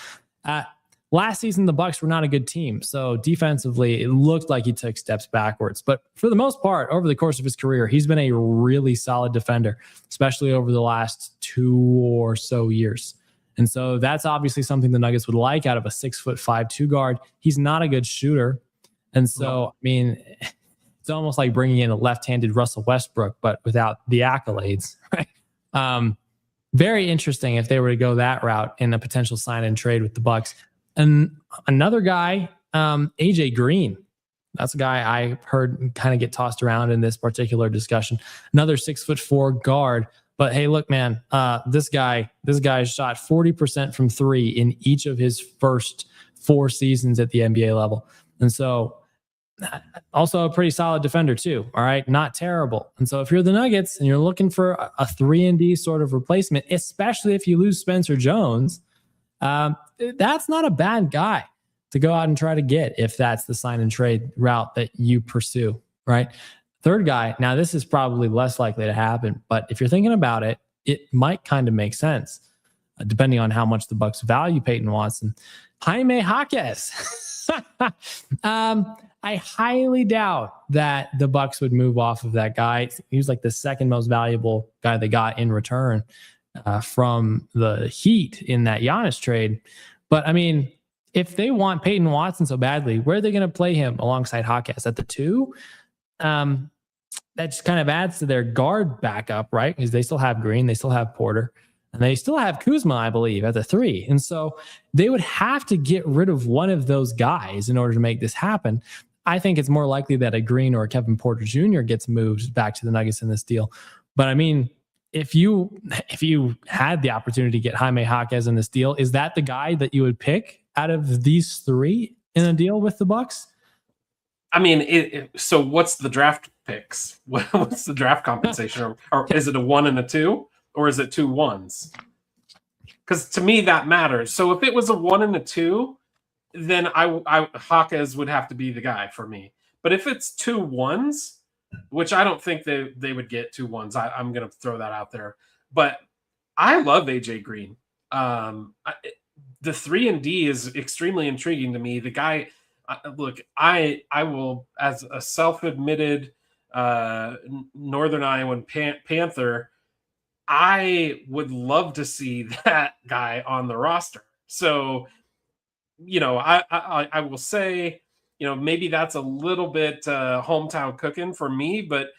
Last season, the Bucks were not a good team. So defensively, it looked like he took steps backwards. But for the most part, over the course of his career, he's been a really solid defender, especially over the last 2 or so years. And so that's obviously something the Nuggets would like out of a 6'5" guard. He's not a good shooter. And so, I mean, it's almost like bringing in a left-handed Russell Westbrook, but without the accolades, right? Very interesting if they were to go that route in a potential sign and trade with the Bucks. And another guy, AJ Green. That's a guy I heard kind of get tossed around in this particular discussion. Another 6'4" guard. But hey, look, man, this guy shot 40% from 3 in each of his first 4 seasons at the NBA level. And so also a pretty solid defender too. All right. Not terrible. And so if you're the Nuggets and you're looking for a 3-and-D sort of replacement, especially if you lose Spencer Jones, that's not a bad guy to go out and try to get if that's the sign and trade route that you pursue, right? Third guy, now this is probably less likely to happen, but if you're thinking about it, it might kind of make sense, depending on how much the Bucks value Peyton Watson. Jaime Jaquez. I highly doubt that the Bucks would move off of that guy. He was like the second most valuable guy they got in return from the Heat in that Giannis trade. But I mean, if they want Peyton Watson so badly, where are they going to play him alongside Jaquez? At the 2? That just kind of adds to their guard backup, right? Because they still have Green, they still have Porter, and they still have Kuzma, I believe, at the 3. And so they would have to get rid of one of those guys in order to make this happen. I think it's more likely that a Green or a Kevin Porter Jr. gets moved back to the Nuggets in this deal. But I mean, if you had the opportunity to get Jaime Jaquez in this deal, is that the guy that you would pick out of these 3 in a deal with the Bucks? I mean, so what's the draft picks? What's the draft compensation? Or is it a 1 and a 2? Or is it 2 1s? Because to me, that matters. So if it was a 1 and a 2, then I Jaquez would have to be the guy for me. But if it's 2 1s, which I don't think they would get 2 1s, I'm going to throw that out there. But I love AJ Green. The 3-and-D is extremely intriguing to me. The guy, look, I will, as a self-admitted Northern Iowan Panther, I would love to see that guy on the roster. So, I will say, maybe that's a little bit hometown cooking for me, but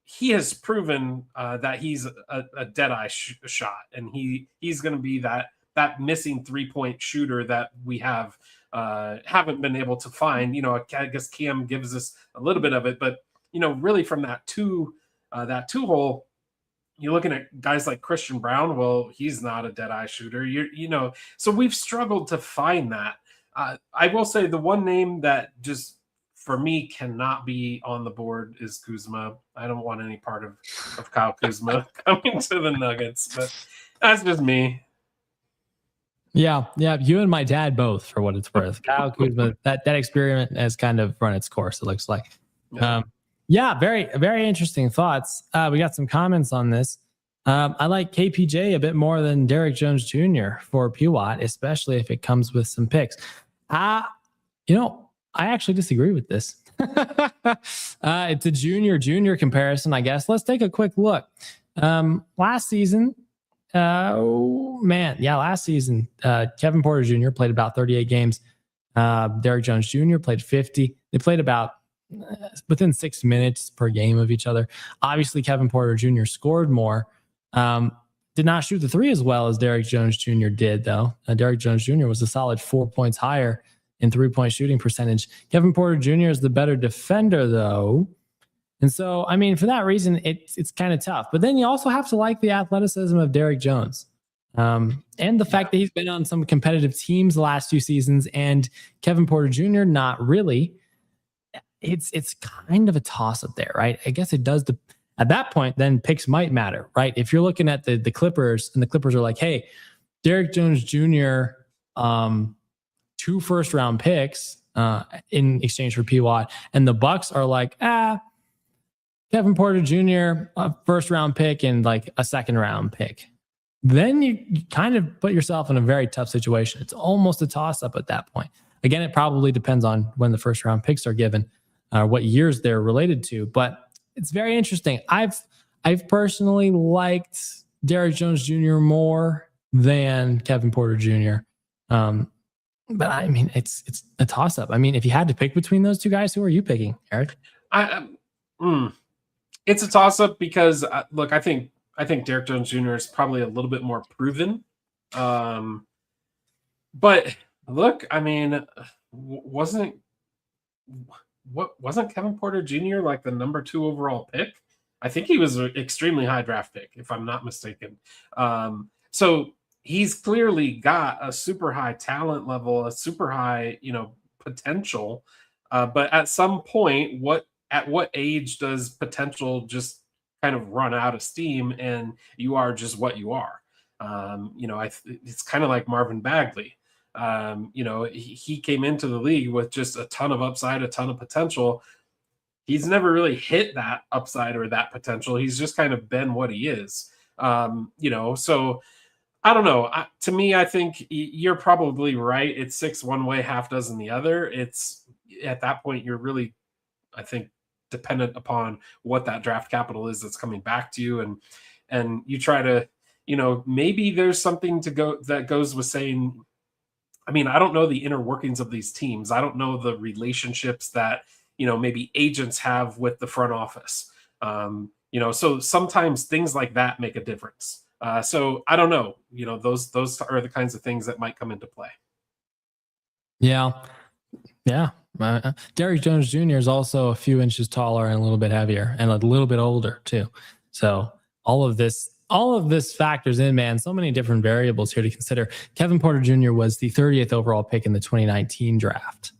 he has proven that he's a dead-eye shot, and he's going to be that missing 3-point shooter that we haven't been able to find. I guess Cam gives us a little bit of it, but really from that two hole, you're looking at guys like Christian Brown. Well, he's not a dead eye shooter. So we've struggled to find that. I will say the one name that just for me cannot be on the board is Kuzma. I don't want any part of Kyle Kuzma coming to the Nuggets, but that's just me. Yeah. You and my dad both, for what it's worth. Kyle Kuzma, that experiment has kind of run its course, it looks like. Yeah. Yeah, very interesting thoughts. We got some comments on this. I like KPJ a bit more than Derek Jones Jr. for Pewat, especially if it comes with some picks. I actually disagree with this. It's a junior comparison, I guess. Let's take a quick look. Last season, last season, Kevin Porter Jr. played about 38 games. Derek Jones Jr. played 50. They played about within 6 minutes per game of each other. Obviously, Kevin Porter Jr. scored more. Did not shoot the three as well as Derek Jones Jr. did, though. Derek Jones Jr. was a solid 4 points higher in 3-point shooting percentage. Kevin Porter Jr. is the better defender, though. And so, I mean, for that reason, it's kind of tough. But then you also have to like the athleticism of Derek Jones. And the fact that he's been on some competitive teams the last 2 seasons, and Kevin Porter Jr. not really. It's kind of a toss-up there, right? I guess it does. At that point, then picks might matter, right? If you're looking at the Clippers, and the Clippers are like, hey, Derek Jones Jr., 2 first-round picks in exchange for Pewat, and the Bucks are like, Kevin Porter Jr., a first-round pick and like a second-round pick. Then you kind of put yourself in a very tough situation. It's almost a toss-up at that point. Again, it probably depends on when the first-round picks are given, what years they're related to. But it's very interesting. I've personally liked Derek Jones Jr. more than Kevin Porter Jr. But I mean, it's a toss-up. I mean, if you had to pick between those 2 guys, who are you picking, Eric? It's a toss-up because look, I think Derek Jones Jr. is probably a little bit more proven. But look, I mean, wasn't Kevin Porter Jr. like the number 2 overall pick? I think he was an extremely high draft pick, if I'm not mistaken. So he's clearly got a super high talent level, a super high, potential. But at some point, at what age does potential just kind of run out of steam and you are just what you are? It's kind of like Marvin Bagley. He came into the league with just a ton of upside, a ton of potential. He's never really hit that upside or that potential. He's just kind of been what he is. So I don't know. To me, I think you're probably right. It's 6 one way, half dozen the other. It's at that point, you're really, I think, dependent upon what that draft capital is that's coming back to you. And you try to, maybe there's something that goes with saying, I mean, I don't know the inner workings of these teams. I don't know the relationships that, maybe agents have with the front office. So sometimes things like that make a difference. So I don't know, those are the kinds of things that might come into play. Yeah. Derek Jones Jr. is also a few inches taller and a little bit heavier and a little bit older too. So all of this factors in, man. So many different variables here to consider. Kevin Porter Jr. was the 30th overall pick in the 2019 draft.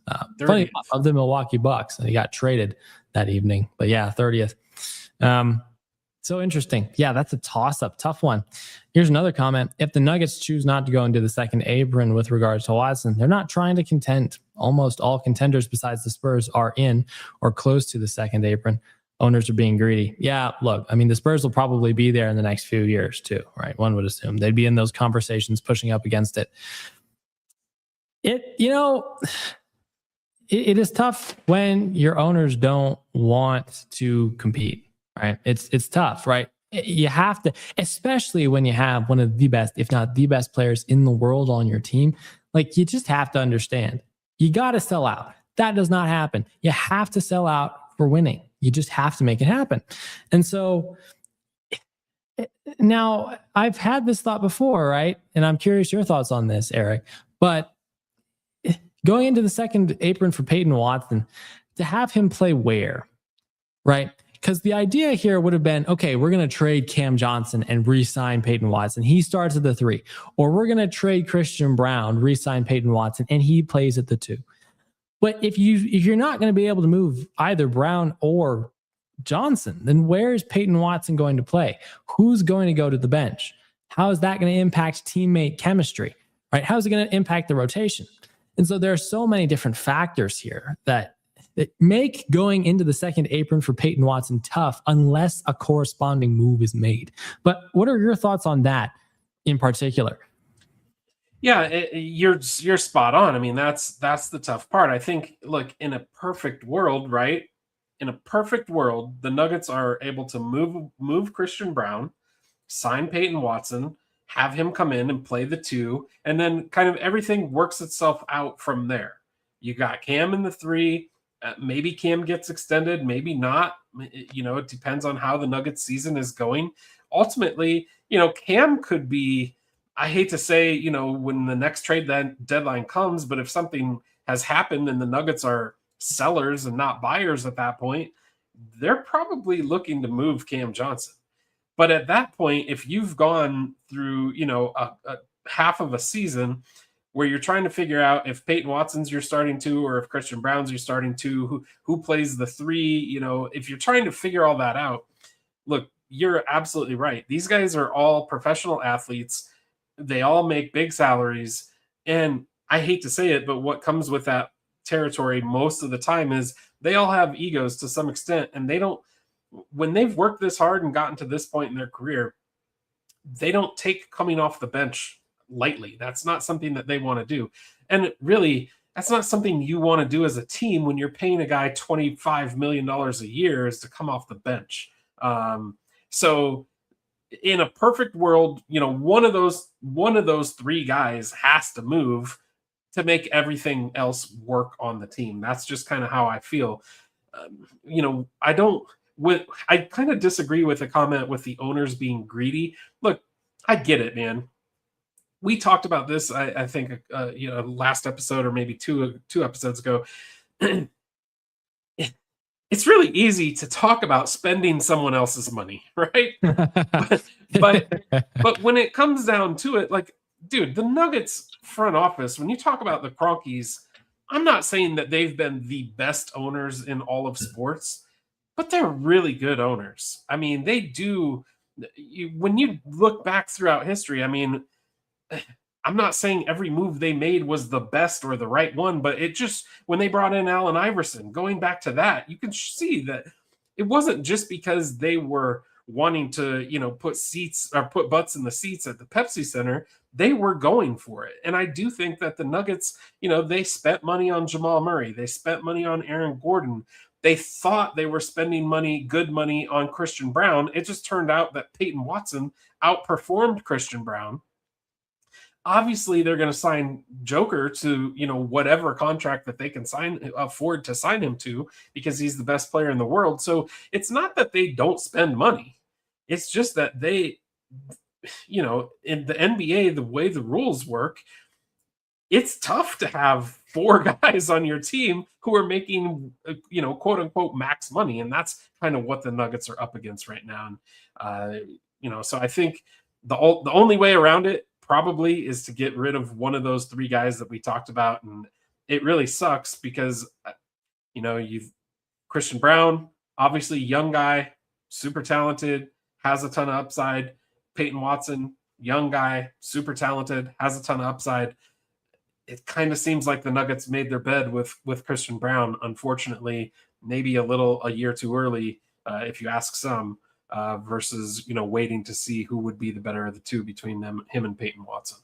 Funny of the Milwaukee Bucks, and he got traded that evening. But yeah, 30th. So interesting. Yeah, that's a toss-up. Tough one. Here's another comment. If the Nuggets choose not to go into the second apron with regards to Watson, they're not trying to contend. Almost all contenders besides the Spurs are in or close to the second apron. Owners are being greedy. Yeah, look, I mean, the Spurs will probably be there in the next few years too, right? One would assume they'd be in those conversations pushing up against it. It is tough when your owners don't want to compete, right? It's tough, right? You have to, especially when you have one of the best, if not the best players in the world on your team. Like, you just have to understand, you got to sell out. That does not happen. You have to sell out for winning. You just have to make it happen. And so now I've had this thought before, right? And I'm curious your thoughts on this, Eric. But going into the second apron for Peyton Watson, to have him play where, right? Because the idea here would have been, okay, we're going to trade Cam Johnson and re-sign Peyton Watson. He starts at the 3. Or we're going to trade Christian Brown, re-sign Peyton Watson, and he plays at the 2. But if you're not going to be able to move either Brown or Johnson, then where is Peyton Watson going to play? Who's going to go to the bench? How is that going to impact teammate chemistry, right? How is it going to impact the rotation? And so there are so many different factors here that make going into the second apron for Peyton Watson tough unless a corresponding move is made. But what are your thoughts on that in particular? Yeah, you're spot on. I mean, that's the tough part. I think, look, in a perfect world, right? In a perfect world, the Nuggets are able to move Christian Brown, sign Peyton Watson, have him come in and play the two, and then kind of everything works itself out from there. You got Cam in the three. Maybe Cam gets extended, maybe not. It depends on how the Nuggets season is going. Ultimately, Cam could be, I hate to say, when the next trade deadline comes, but if something has happened and the Nuggets are sellers and not buyers at that point, they're probably looking to move Cam Johnson. But at that point, if you've gone through, a half of a season where you're trying to figure out if Peyton Watson's your starting two or if Christian Brown's your starting two, who plays the three, if you're trying to figure all that out, look, you're absolutely right. These guys are all professional athletes. They all make big salaries. And I hate to say it, but what comes with that territory most of the time is they all have egos to some extent. And when they've worked this hard and gotten to this point in their career, they don't take coming off the bench lightly. That's not something that they want to do. And really, that's not something you want to do as a team when you're paying a guy $25 million a year is to come off the bench. So in a perfect world, one of those three guys has to move to make everything else work on the team. That's just kind of how I feel. I kind of disagree with the comment with the owners being greedy. Look, I get it, man. We talked about this, I think, last episode or maybe two episodes ago. It's really easy to talk about spending someone else's money, right? but when it comes down to it, like, dude, the Nuggets front office, when you talk about the Cronkies, I'm not saying that they've been the best owners in all of sports, but they're really good owners. I mean, they do. When you look back throughout history, I mean, I'm not saying every move they made was the best or the right one, but it just, when they brought in Allen Iverson, going back to that, you can see that it wasn't just because they were wanting to, put butts in the seats at the Pepsi Center. They were going for it. And I do think that the Nuggets, they spent money on Jamal Murray. They spent money on Aaron Gordon. They thought they were spending good money on Christian Brown. It just turned out that Peyton Watson outperformed Christian Brown. Obviously, they're going to sign Joker to, whatever contract that they can afford to sign him to, because he's the best player in the world. So it's not that they don't spend money. It's just that they, in the NBA, the way the rules work, it's tough to have four guys on your team who are making, quote unquote, max money. And that's kind of what the Nuggets are up against right now. And, so I think the only way around it probably is to get rid of one of those three guys that we talked about. And it really sucks because, you've Christian Brown, obviously young guy, super talented, has a ton of upside. Peyton Watson, young guy, super talented, has a ton of upside. It kind of seems like the Nuggets made their bed with Christian Brown. Unfortunately, maybe a year too early, if you ask some, versus waiting to see who would be the better of the two between him and Peyton Watson.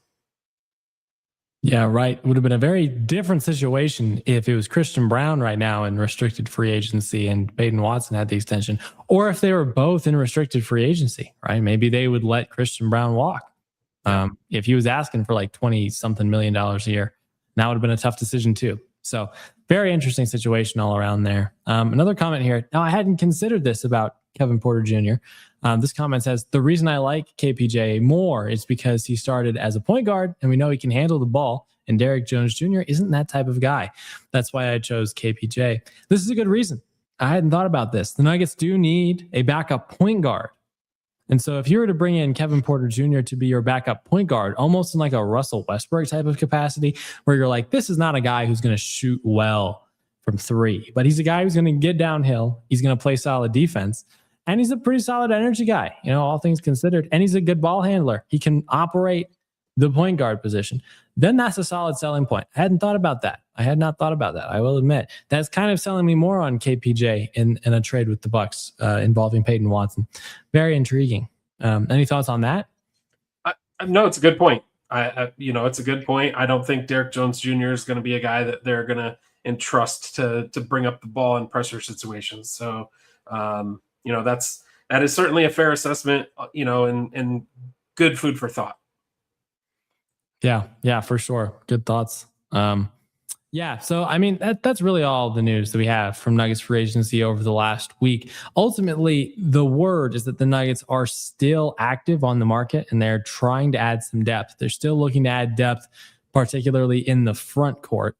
Yeah, right. It would have been a very different situation if it was Christian Brown right now in restricted free agency and Peyton Watson had the extension, or if they were both in restricted free agency, right? Maybe they would let Christian Brown walk. If he was asking for like $20-something million a year, that would have been a tough decision too. So very interesting situation all around there. Another comment here. Now, I hadn't considered this about Kevin Porter Jr. This comment says, the reason I like KPJ more is because he started as a point guard and we know he can handle the ball. And Derrick Jones Jr. isn't that type of guy. That's why I chose KPJ. This is a good reason. I hadn't thought about this. The Nuggets do need a backup point guard. And so if you were to bring in Kevin Porter Jr. to be your backup point guard, almost in like a Russell Westbrook type of capacity, where you're like, this is not a guy who's going to shoot well from three, but he's a guy who's going to get downhill. He's going to play solid defense. And he's a pretty solid energy guy, all things considered. And he's a good ball handler. He can operate the point guard position, then that's a solid selling point. I hadn't thought about that. I had not thought about that. I will admit that's kind of selling me more on KPJ in a trade with the Bucks involving Peyton Watson. Very intriguing. Any thoughts on that? No, it's a good point. It's a good point. I don't think Derek Jones Jr. is going to be a guy that they're going to entrust to bring up the ball in pressure situations. So, that is certainly a fair assessment, and good food for thought. Yeah, for sure. Good thoughts. Yeah, so I mean that's really all the news that we have from Nuggets free agency over the last week. Ultimately, the word is that the Nuggets are still active on the market and they're trying to add some depth. They're still looking to add depth, particularly in the front court.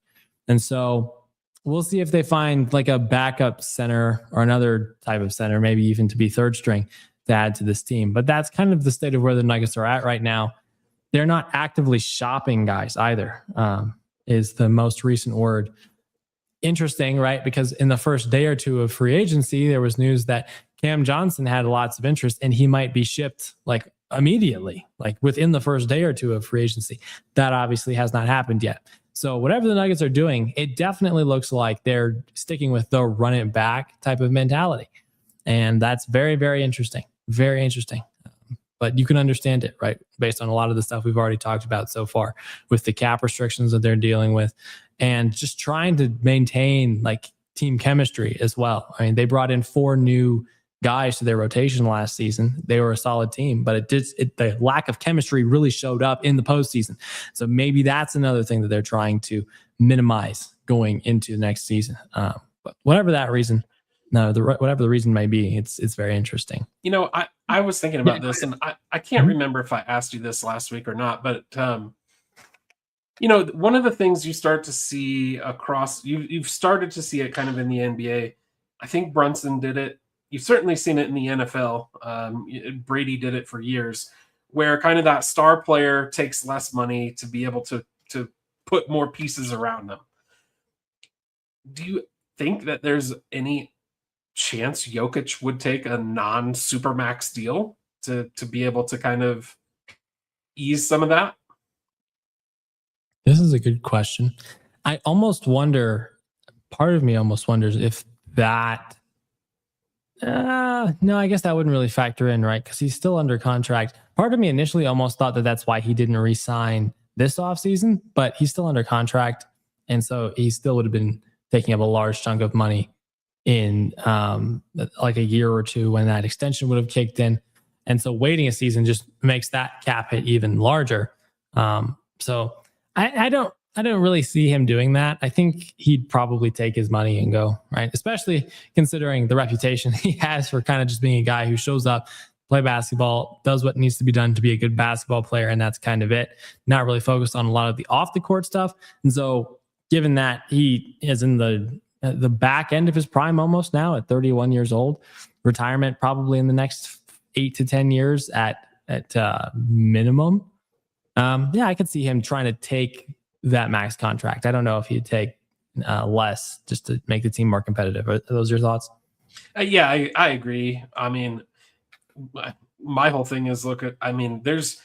And so we'll see if they find like a backup center or another type of center, maybe even to be third string to add to this team. But that's kind of the state of where the Nuggets are at right now. They're not actively shopping guys either. Is the most recent word. Interesting, right? Because in the first day or two of free agency, there was news that Cam Johnson had lots of interest and he might be shipped like immediately, like within the first day or two of free agency. That obviously has not happened yet. So whatever the Nuggets are doing, it definitely looks like they're sticking with the run it back type of mentality. And that's very, very interesting. Very interesting. But you can understand it, right? Based on a lot of the stuff we've already talked about so far with the cap restrictions that they're dealing with and just trying to maintain like team chemistry as well. I mean, they brought in 4 new guys to their rotation last season. They were a solid team, but the lack of chemistry really showed up in the postseason. So maybe that's another thing that they're trying to minimize going into the next season. But whatever that reason, whatever the reason may be, it's very interesting. I was thinking about this, and I can't remember if I asked you this last week or not, but one of the things you start to see across, you've started to see it kind of in the NBA. I think Brunson did it. You've certainly seen it in the NFL. Brady did it for years, where kind of that star player takes less money to be able to put more pieces around them. Do you think that there's any chance Jokic would take a non-supermax deal to be able to kind of ease some of that? This is a good question. I almost wonder, part of me almost wonders if that, no, I guess that wouldn't really factor in, right? Because he's still under contract. Part of me initially almost thought that that's why he didn't re-sign this offseason, but he's still under contract. And so he still would have been taking up a large chunk of money in like a year or two when that extension would have kicked in. And so waiting a season just makes that cap hit even larger. So I don't really see him doing that. I think he'd probably take his money and go, right? Especially considering the reputation he has for kind of just being a guy who shows up, play basketball, does what needs to be done to be a good basketball player, and that's kind of it. Not really focused on a lot of the off the court stuff. And so given that he is in the back end of his prime almost now at 31 years old, retirement probably in the next 8 to 10 years at minimum. Yeah, I could see him trying to take that max contract. I don't know if he'd take less just to make the team more competitive. Are those your thoughts? Yeah, I agree. I mean, my whole thing is there's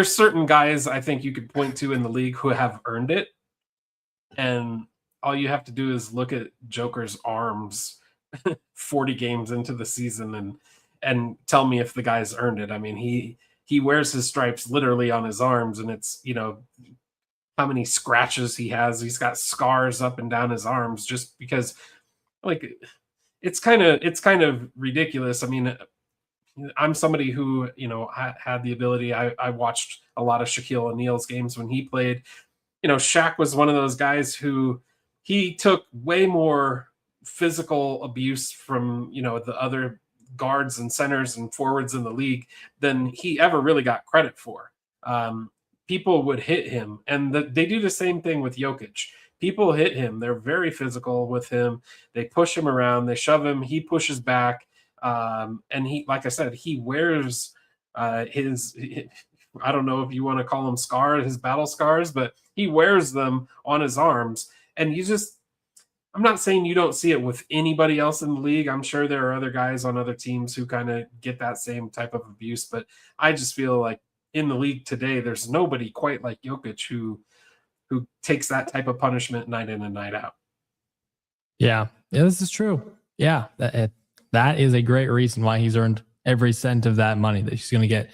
certain guys I think you could point to in the league who have earned it. And all you have to do is look at Joker's arms 40 games into the season and tell me if the guy's earned it. I mean, he wears his stripes literally on his arms, and it's, how many scratches he has. He's got scars up and down his arms just because, like, it's kind of ridiculous. I mean, I'm somebody who, had the ability. I watched a lot of Shaquille O'Neal's games when he played. Shaq was one of those guys who he took way more physical abuse from, the other guards and centers and forwards in the league than he ever really got credit for. People would hit him, and they do the same thing with Jokic. People hit him. They're very physical with him. They push him around. They shove him. He pushes back. And he, like I said, he wears his I don't know if you want to call them scars, his battle scars, but he wears them on his arms. And I'm not saying you don't see it with anybody else in the league. I'm sure there are other guys on other teams who kind of get that same type of abuse, but I just feel like in the league today, there's nobody quite like Jokic who takes that type of punishment night in and night out. Yeah, this is true. Yeah, that is a great reason why he's earned every cent of that money that he's going to get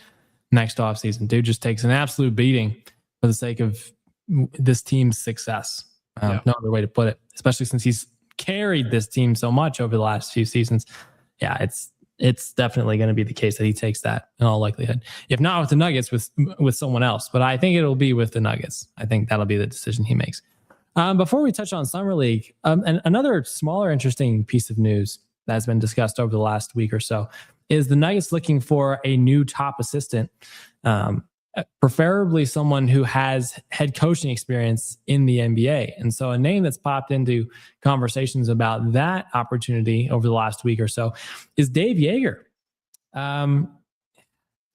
next offseason. Dude just takes an absolute beating for the sake of this team's success. No other way to put it, especially since he's carried this team so much over the last few seasons. Yeah, it's definitely going to be the case that he takes that in all likelihood. If not with the Nuggets, with someone else. But I think it'll be with the Nuggets. I think that'll be the decision he makes. Before we touch on Summer League, and another smaller interesting piece of news that has been discussed over the last week or so is the Nuggets looking for a new top assistant, preferably someone who has head coaching experience in the NBA. And so a name that's popped into conversations about that opportunity over the last week or so is Dave Yeager.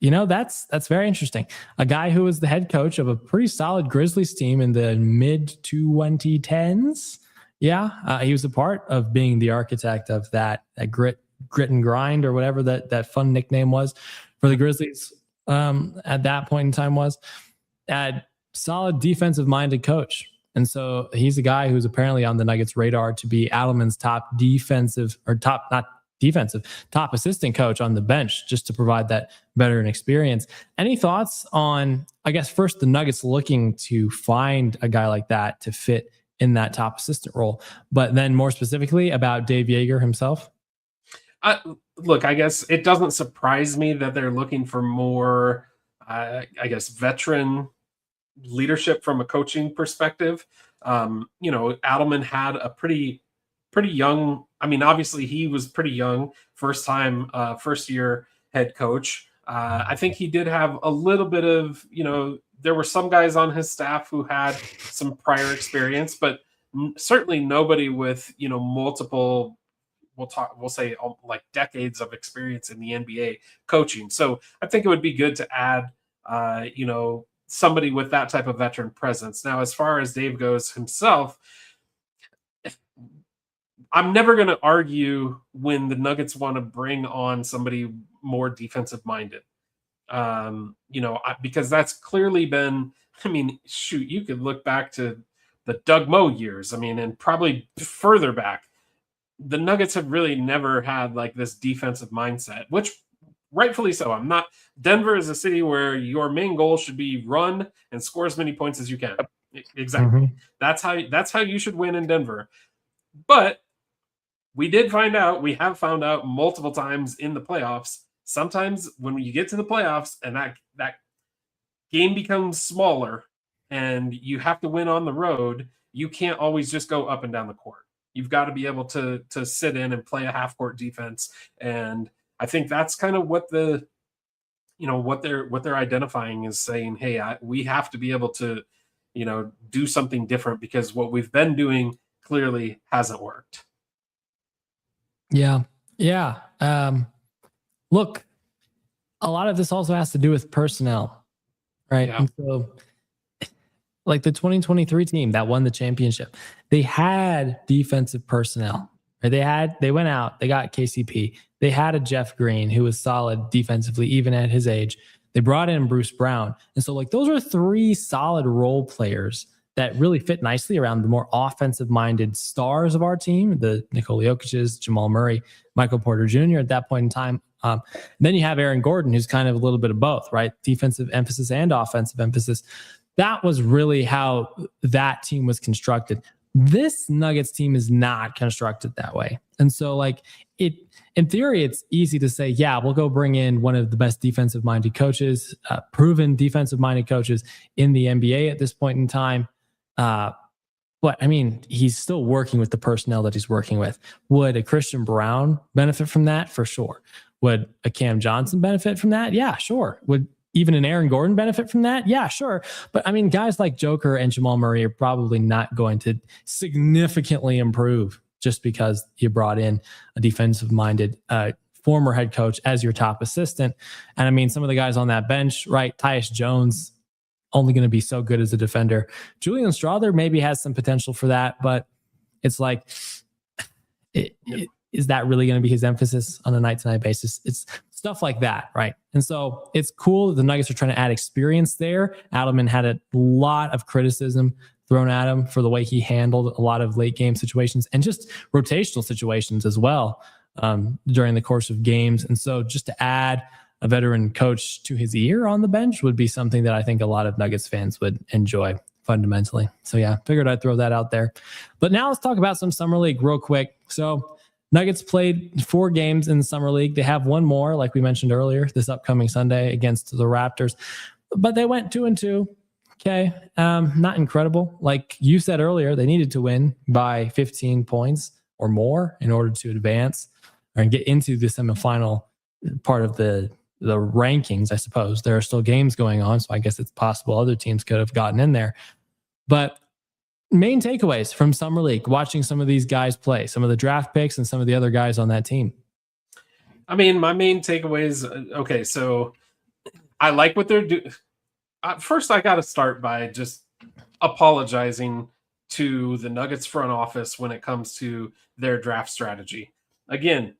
That's very interesting. A guy who was the head coach of a pretty solid Grizzlies team in the mid 2010s. Yeah, he was a part of being the architect of that grit and grind, or whatever that fun nickname was for the Grizzlies at that point in time was. A solid defensive-minded coach. And so he's a guy who's apparently on the Nuggets' radar to be Adelman's top assistant coach on the bench, just to provide that veteran experience. Any thoughts on, I guess, first the Nuggets looking to find a guy like that to fit in that top assistant role, but then more specifically about Dave Yeager himself? Look, I guess it doesn't surprise me that they're looking for more, veteran leadership from a coaching perspective. Adelman had a pretty young, obviously he was pretty young, first year head coach. I think he did have a little bit of, there were some guys on his staff who had some prior experience, but certainly nobody with, multiple, we'll say like decades of experience in the NBA coaching. So I think it would be good to add, somebody with that type of veteran presence. Now, as far as Dave goes himself, I'm never going to argue when the Nuggets want to bring on somebody more defensive minded. Because that's clearly been, you could look back to the Doug Moe years. And probably further back, the Nuggets have really never had like this defensive mindset, which rightfully so. Denver is a city where your main goal should be run and score as many points as you can. Exactly. Mm-hmm. That's how you should win in Denver. But we have found out multiple times in the playoffs, sometimes when you get to the playoffs and that game becomes smaller and you have to win on the road, you can't always just go up and down the court. You've got to be able to sit in and play a half court defense. And I think that's kind of what they're identifying is saying, hey, we have to be able to, do something different because what we've been doing clearly hasn't worked. Yeah. Look, a lot of this also has to do with personnel, right? Yeah. And so, like the 2023 team that won the championship, they had defensive personnel. Right? They went out, they got KCP. They had a Jeff Green who was solid defensively, even at his age. They brought in Bruce Brown. And so, like, those are three solid role players that really fit nicely around the more offensive-minded stars of our team, the Nikola Jokic's, Jamal Murray, Michael Porter Jr. at that point in time. Then you have Aaron Gordon, who's kind of a little bit of both, right? Defensive emphasis and offensive emphasis. That was really how that team was constructed. This Nuggets team is not constructed that way. And so, like, in theory, it's easy to say, yeah, we'll go bring in one of the best defensive-minded coaches, proven defensive-minded coaches in the NBA at this point in time. But he's still working with the personnel that he's working with. Would a Christian Brown benefit from that? For sure. Would a Cam Johnson benefit from that? Yeah, sure. Would even an Aaron Gordon benefit from that? Yeah, sure. But guys like Joker and Jamal Murray are probably not going to significantly improve just because you brought in a defensive-minded former head coach as your top assistant. And some of the guys on that bench, right? Tyus Jones, only going to be so good as a defender. Julian Strawther maybe has some potential for that, but it's like, is that really going to be his emphasis on a night-to-night basis? It's stuff like that, right? And so it's cool that the Nuggets are trying to add experience there. Adelman had a lot of criticism thrown at him for the way he handled a lot of late game situations and just rotational situations as well during the course of games. And so just to add a veteran coach to his ear on the bench would be something that I think a lot of Nuggets fans would enjoy fundamentally. So yeah, figured I'd throw that out there. But now let's talk about some Summer League real quick. So Nuggets played 4 games in the Summer League. They have one more, like we mentioned earlier, this upcoming Sunday against the Raptors. But they went 2-2. Okay. Not incredible. Like you said earlier, they needed to win by 15 points or more in order to advance and get into the semifinal part of the rankings, I suppose. There are still games going on, so I guess it's possible other teams could have gotten in there. But main takeaways from Summer League, watching some of these guys play, some of the draft picks and some of the other guys on that team. I mean, my main takeaways, okay, so I like what they're doing. First, I got to start by just apologizing to the Nuggets front office when it comes to their draft strategy. Again,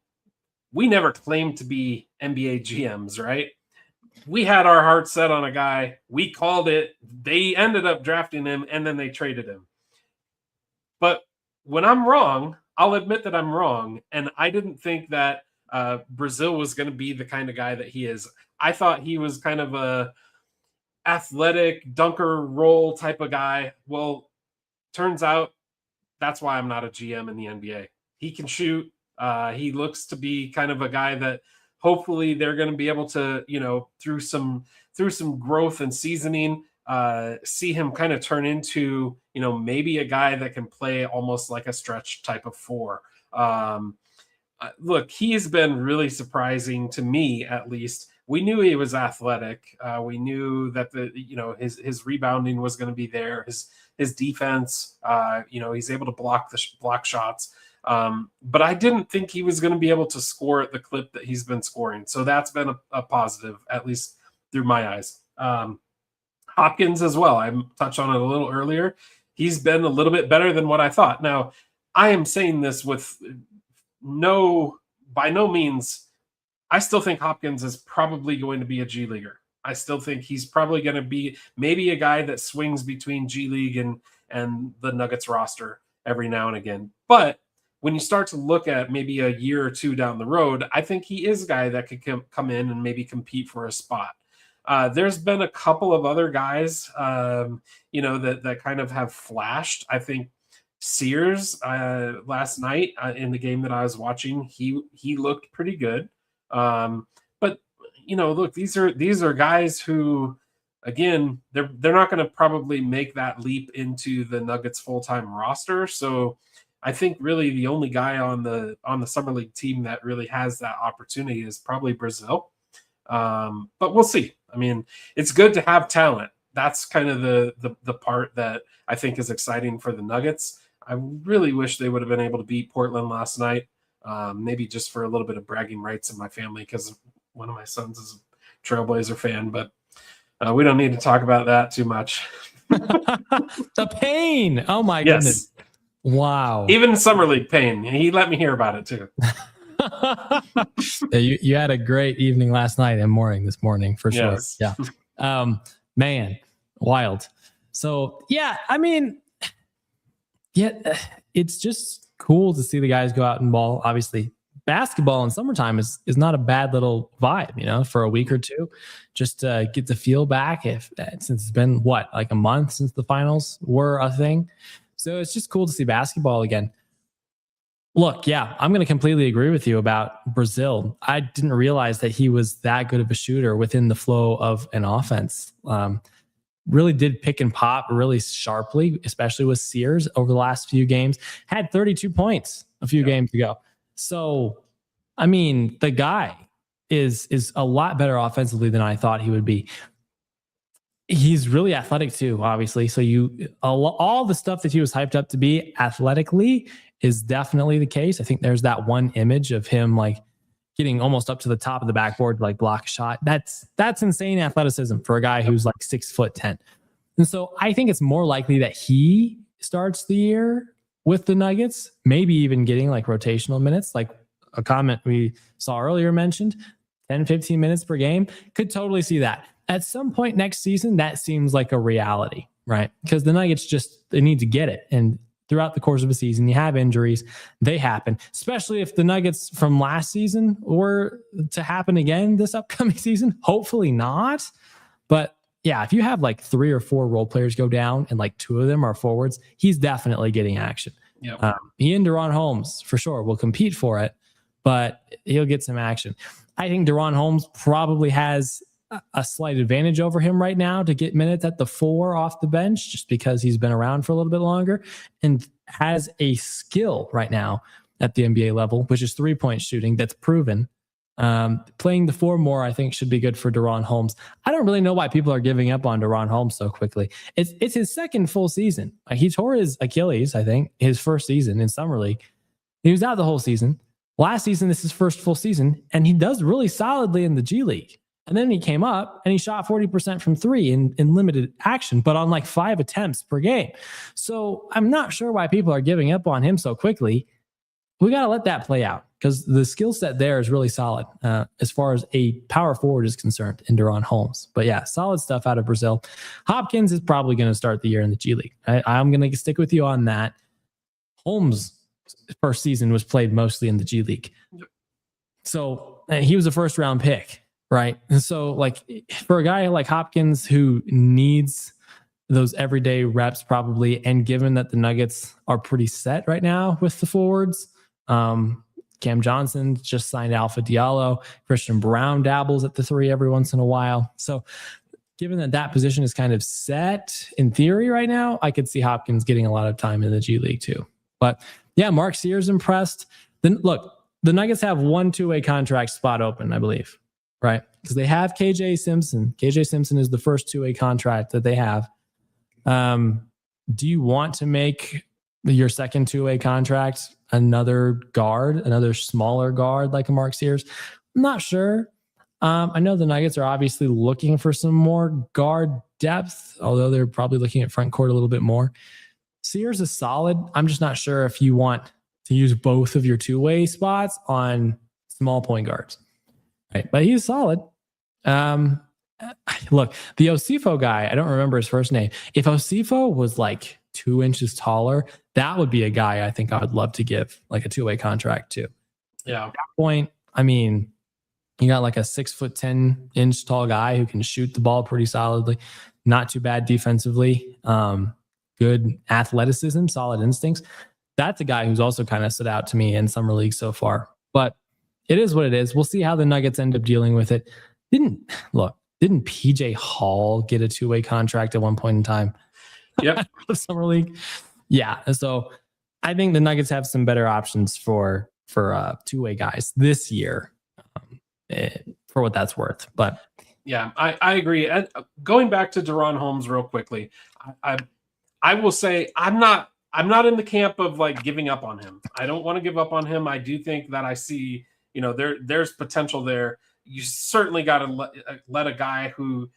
we never claimed to be NBA GMs, right? We had our heart set on a guy. We called it. They ended up drafting him, and then they traded him. But when I'm wrong, I'll admit that I'm wrong. And I didn't think that Brazil was going to be the kind of guy that he is. I thought he was kind of a athletic dunker roll type of guy. Well, turns out that's why I'm not a GM in the NBA. He can shoot. He looks to be kind of a guy that hopefully they're going to be able to, through some growth and seasoning, see him kind of turn into, maybe a guy that can play almost like a stretch type of 4. Look, he's been really surprising to me, at least. We knew he was athletic. We knew that his rebounding was going to be there. His defense, he's able to block shots. But I didn't think he was going to be able to score at the clip that he's been scoring. So that's been a positive, at least through my eyes. Hopkins as well. I touched on it a little earlier. He's been a little bit better than what I thought. Now, I am saying this with by no means, I still think Hopkins is probably going to be a G Leaguer. I still think he's probably going to be maybe a guy that swings between G League and the Nuggets roster every now and again. But when you start to look at maybe a year or two down the road, I think he is a guy that could come in and maybe compete for a spot. There's been a couple of other guys, that kind of have flashed. I think Sears last night in the game that I was watching, he looked pretty good. But look, these are guys who, again, they're not going to probably make that leap into the Nuggets full-time roster. So I think really the only guy on the Summer League team that really has that opportunity is probably Brazil. But we'll see. I mean, it's good to have talent. That's kind of the part that I think is exciting for the Nuggets. I really wish they would have been able to beat Portland last night, maybe just for a little bit of bragging rights in my family because one of my sons is a Trailblazer fan, but we don't need to talk about that too much. The pain. Oh, my goodness. Wow. Even Summer League pain. He let me hear about it too. You had a great evening last night and morning this morning for sure. Yes. Yeah. Man, wild. So yeah, I mean, it's just cool to see the guys go out and ball. Obviously, basketball in summertime is not a bad little vibe, for a week or two, just to get the feel back. Since it's been like a month since the finals were a thing. So it's just cool to see basketball again. Look, yeah, I'm going to completely agree with you about Brazil. I didn't realize that he was that good of a shooter within the flow of an offense. Really did pick and pop really sharply, especially with Sears over the last few games. Had 32 points a few games ago. So, I mean, the guy is a lot better offensively than I thought he would be. He's really athletic too, obviously. So all the stuff that he was hyped up to be athletically is definitely the case. I think there's that one image of him like getting almost up to the top of the backboard to like block a shot. That's insane athleticism for a guy who's like 6'10". And so I think it's more likely that he starts the year with the Nuggets, maybe even getting like rotational minutes, like a comment we saw earlier mentioned. 10, 15 minutes per game. Could totally see that. At some point next season, that seems like a reality, right? Because the Nuggets they need to get it. And throughout the course of a season, you have injuries, they happen, especially if the Nuggets from last season were to happen again this upcoming season. Hopefully not. But yeah, if you have like 3 or 4 role players go down and like 2 of them are forwards, he's definitely getting action. Yep. He and Deron Holmes for sure will compete for it, but he'll get some action. I think Deron Holmes probably has a slight advantage over him right now to get minutes at the 4 off the bench, just because he's been around for a little bit longer and has a skill right now at the NBA level, which is 3-point shooting that's proven. Playing the 4 more, I think, should be good for Deron Holmes. I don't really know why people are giving up on Deron Holmes so quickly. It's his second full season. He tore his Achilles, I think, his first season in Summer League. He was out the whole season. Last season, this is his first full season, and he does really solidly in the G League. And then he came up and he shot 40% from 3 in limited action, but on like 5 attempts per game. So I'm not sure why people are giving up on him so quickly. We got to let that play out because the skill set there is really solid as far as a power forward is concerned in Deron Holmes. But yeah, solid stuff out of Brazil. Hopkins is probably going to start the year in the G League. I'm going to stick with you on that. Holmes' first season was played mostly in the G League. So he was a first round pick. Right. And so like for a guy like Hopkins who needs those everyday reps probably, and given that the Nuggets are pretty set right now with the forwards, Cam Johnson just signed Alpha Diallo, Christian Brown dabbles at the 3 every once in a while. So given that position is kind of set in theory right now, I could see Hopkins getting a lot of time in the G League too. But yeah, Mark Sears impressed. Then look, the Nuggets have 1 2-way contract spot open, I believe. Right, because they have KJ Simpson. KJ Simpson is the first 2-way contract that they have. Do you want to make your second 2-way contract another guard, another smaller guard like a Mark Sears? I'm not sure. I know the Nuggets are obviously looking for some more guard depth, although they're probably looking at front court a little bit more. Sears is solid. I'm just not sure if you want to use both of your 2-way spots on small point guards. Right, but he's solid. Look, the Osifo guy, I don't remember his first name. If Osifo was like 2 inches taller, that would be a guy I think I would love to give like a 2-way contract to. Yeah. At that point, I mean, you got like a 6'10" tall guy who can shoot the ball pretty solidly, not too bad defensively, good athleticism, solid instincts. That's a guy who's also kind of stood out to me in Summer League so far. But it is what it is. We'll see how the Nuggets end up dealing with it. Didn't PJ Hall get a 2-way contract at one point in time? Yep. The Summer League. Yeah. So I think the Nuggets have some better options for 2-way guys this year, for what that's worth. But yeah, I agree. And going back to Deron Holmes real quickly, I will say I'm not in the camp of like giving up on him. I don't want to give up on him. I do think that I see, there's potential there. You certainly got to let a guy who,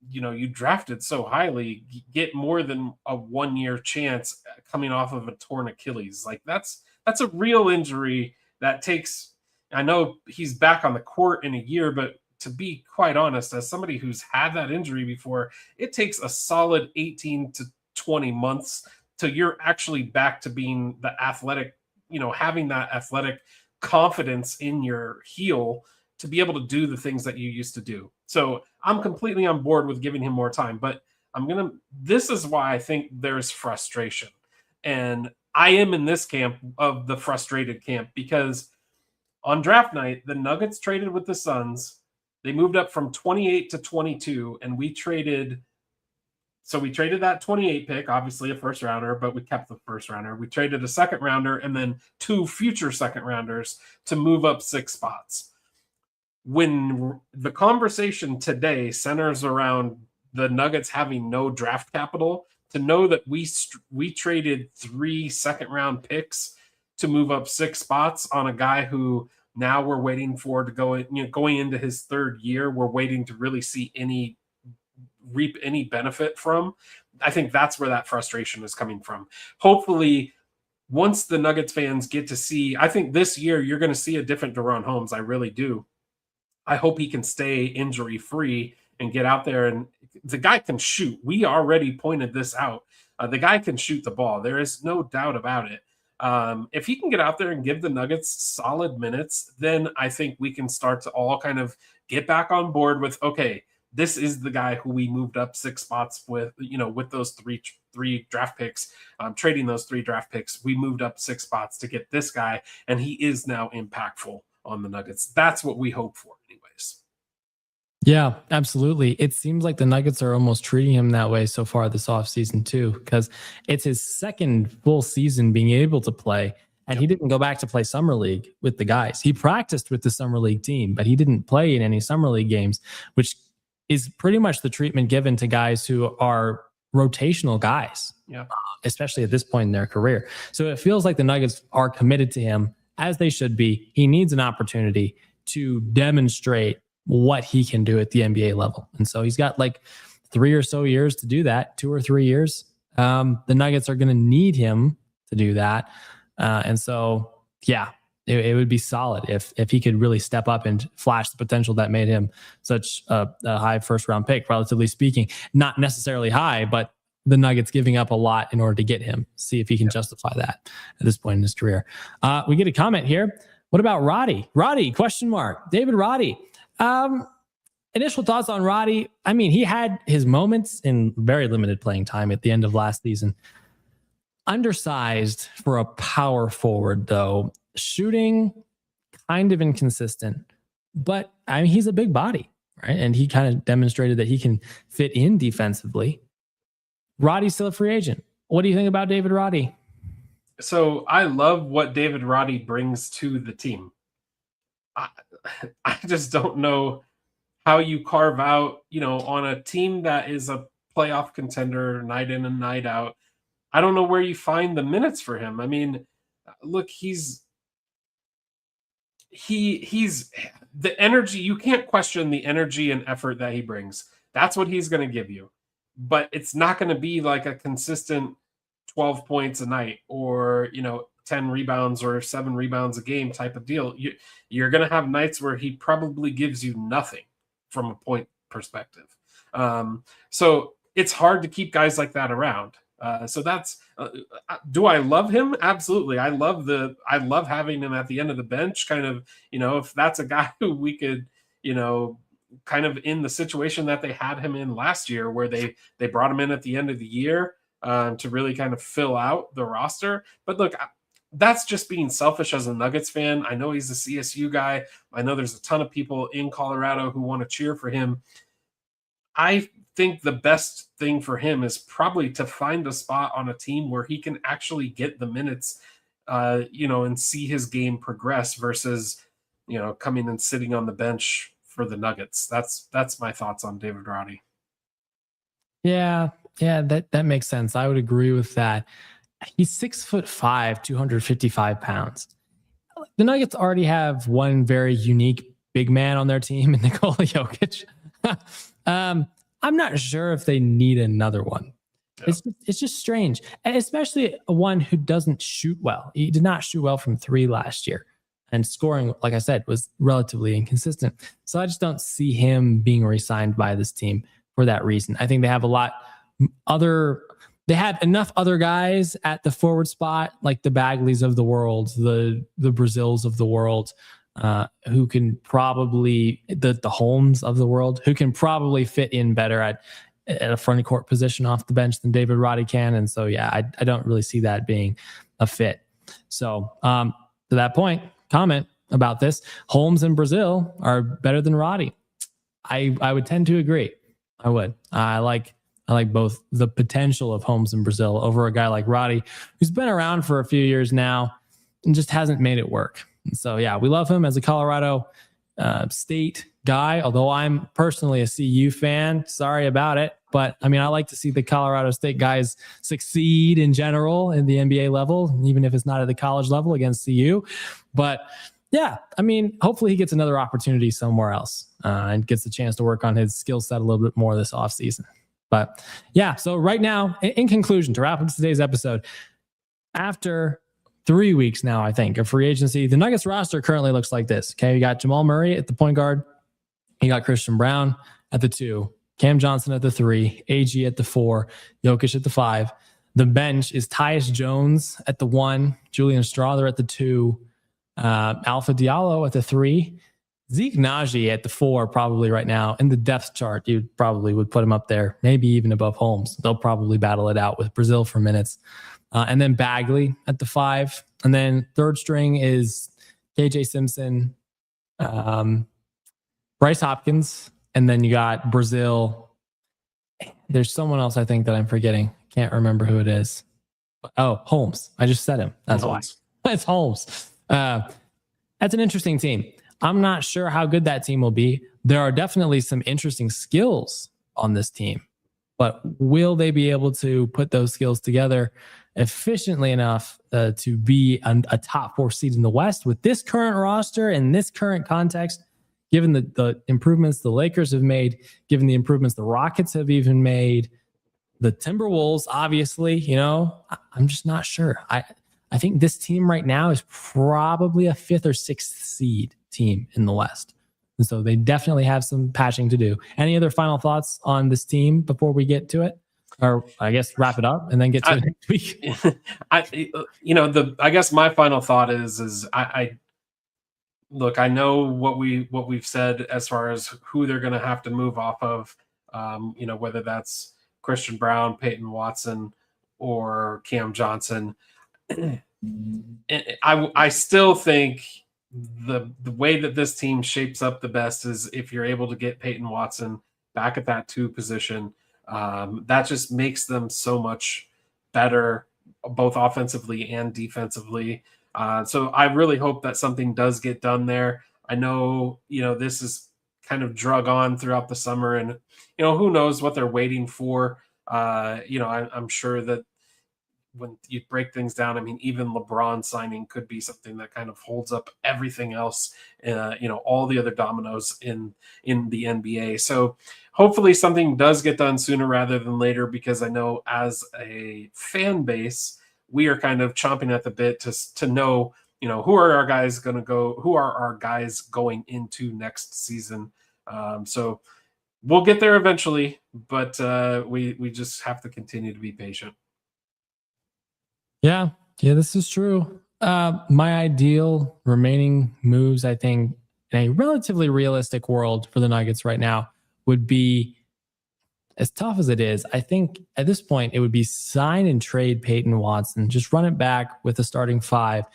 you drafted so highly get more than a 1-year chance coming off of a torn Achilles. Like that's a real injury that takes, I know he's back on the court in a year, but to be quite honest, as somebody who's had that injury before, it takes a solid 18 to 20 months till you're actually back to being the athletic, having that athletic confidence in your heel to be able to do the things that you used to do. So I'm completely on board with giving him more time, but this is why I think there's frustration. And I am in this camp of the frustrated camp because on draft night, the Nuggets traded with the Suns. They moved up from 28 to 22, and we traded that 28 pick, obviously a first rounder, but we kept the first rounder. We traded a second rounder and then 2 future second rounders to move up 6 spots. When the conversation today centers around the Nuggets having no draft capital, to know that we traded 3 second round picks to move up 6 spots on a guy who now we're waiting for to go in, going into his 3rd year, we're waiting to really see reap any benefit from. I think that's where that frustration is coming from. Hopefully, once the Nuggets fans get to see, I think this year you're going to see a different Deron Holmes. I really do. I hope he can stay injury free and get out there. And the guy can shoot. We already pointed this out. The guy can shoot the ball. There is no doubt about it. If he can get out there and give the Nuggets solid minutes, then I think we can start to all kind of get back on board with, okay, this is the guy who we moved up 6 spots with, with those three draft picks, trading those 3 draft picks. We moved up 6 spots to get this guy, and he is now impactful on the Nuggets. That's what we hope for anyways. Yeah, absolutely. It seems like the Nuggets are almost treating him that way so far this offseason too, because it's his second full season being able to play. And he didn't go back to play summer league with the guys. He practiced with the summer league team, but he didn't play in any summer league games, which is pretty much the treatment given to guys who are rotational guys, especially at this point in their career. So it feels like the Nuggets are committed to him, as they should be. He needs an opportunity to demonstrate what he can do at the NBA level. And so he's got like 3 or so years to do that, 2 or 3 years. The Nuggets are going to need him to do that. And so, yeah, it would be solid if he could really step up and flash the potential that made him such a high first round pick, relatively speaking. Not necessarily high, but the Nuggets giving up a lot in order to get him. See if he can justify that at this point in his career. We get a comment here. What about Roddy? Roddy, question mark. David Roddy. Initial thoughts on Roddy. I mean, he had his moments in very limited playing time at the end of last season. Undersized for a power forward, though. Shooting kind of inconsistent, but I mean, he's a big body, right? And he kind of demonstrated that he can fit in defensively. Roddy's still a free agent. What do you think about David Roddy? So I love what David Roddy brings to the team. I just don't know how you carve out, on a team that is a playoff contender night in and night out. I don't know where you find the minutes for him. I mean, look, he's the energy. You can't question the energy and effort that he brings. That's what he's going to give you. But it's not going to be like a consistent 12 points a night or, 10 rebounds or 7 rebounds a game type of deal. You're going to have nights where he probably gives you nothing from a point perspective. So it's hard to keep guys like that around. So that's, do I love him? Absolutely. I love having him at the end of the bench, kind of, if that's a guy who we could, kind of in the situation that they had him in last year, where they brought him in at the end of the year to really kind of fill out the roster. But look, that's just being selfish as a Nuggets fan. I know he's a CSU guy. I know there's a ton of people in Colorado who want to cheer for him. I think the best thing for him is probably to find a spot on a team where he can actually get the minutes, and see his game progress versus, coming and sitting on the bench for the Nuggets. That's my thoughts on David Roddy. Yeah, that makes sense. I would agree with that. He's 6'5", 255 pounds. The Nuggets already have one very unique big man on their team in Nikola Jokic. I'm not sure if they need another one. Yeah. It's just strange, and especially one who doesn't shoot well. He did not shoot well from 3 last year, and scoring, like I said, was relatively inconsistent. So I just don't see him being re-signed by this team for that reason. I think they have they have enough other guys at the forward spot, like the Bagleys of the world, the Brazils of the world, who can probably, the Holmes of the world, who can probably fit in better at a front court position off the bench than David Roddy can. And so, yeah, I don't really see that being a fit. So to that point, comment about this, Holmes and Brazil are better than Roddy. I would tend to agree. I would. I like both the potential of Holmes and Brazil over a guy like Roddy, who's been around for a few years now and just hasn't made it work. And so, yeah, we love him as a Colorado State guy, although I'm personally a CU fan. Sorry about it. But, I mean, I like to see the Colorado State guys succeed in general in the NBA level, even if it's not at the college level against CU. But, yeah, I mean, hopefully he gets another opportunity somewhere else and gets a chance to work on his skill set a little bit more this offseason. But yeah, so right now, in conclusion, to wrap up today's episode, after 3 weeks now, I think, of free agency, the Nuggets roster currently looks like this. Okay, we got Jamal Murray at the point guard You got Christian Brown at the 2, Cam Johnson at the 3, AG at the 4, Jokic at the 5. The bench is Tyus Jones at the 1, Julian Strawther at the 2, Alpha Diallo at the 3, Zeke Naji at the 4 probably right now. In the depth chart, you probably would put him up there, maybe even above Holmes. They'll probably battle it out with Brazil for minutes. And then Bagley at the 5. And then third string is KJ Simpson, Bryce Hopkins, and then you got Brazil. There's someone else I think that I'm forgetting. Can't remember who it is. Oh, Holmes. I just said him. That's Holmes. why. It's Holmes. That's an interesting team. I'm not sure how good that team will be. There are definitely some interesting skills on this team, but will they be able to put those skills together efficiently enough to be a top 4 seed in the West with this current roster and this current context, given the improvements the Lakers have made, given the improvements the Rockets have even made, the Timberwolves, obviously, I'm just not sure. I think this team right now is probably a 5th or 6th seed team in the West. And so they definitely have some patching to do. Any other final thoughts on this team before we get to it? Or I guess wrap it up and then get to it next week. I guess my final thought is I look, I know what we've said as far as who they're going to have to move off of, whether that's Christian Brown, Peyton Watson, or Cam Johnson. I still think the way that this team shapes up the best is if you're able to get Peyton Watson back at that 2 position. That just makes them so much better, both offensively and defensively. So I really hope that something does get done there. I know, this is kind of drug on throughout the summer, and, who knows what they're waiting for. I'm sure that when you break things down, I mean, even LeBron signing could be something that kind of holds up everything else, all the other dominoes in the NBA. So hopefully something does get done sooner rather than later, because I know as a fan base, we are kind of chomping at the bit to know, who are our guys going to go, who are our guys going into next season. So we'll get there eventually, but we just have to continue to be patient. Yeah, this is true. My ideal remaining moves, I think, in a relatively realistic world for the Nuggets right now would be, as tough as it is, I think at this point it would be sign and trade Peyton Watson, just run it back with the starting 5.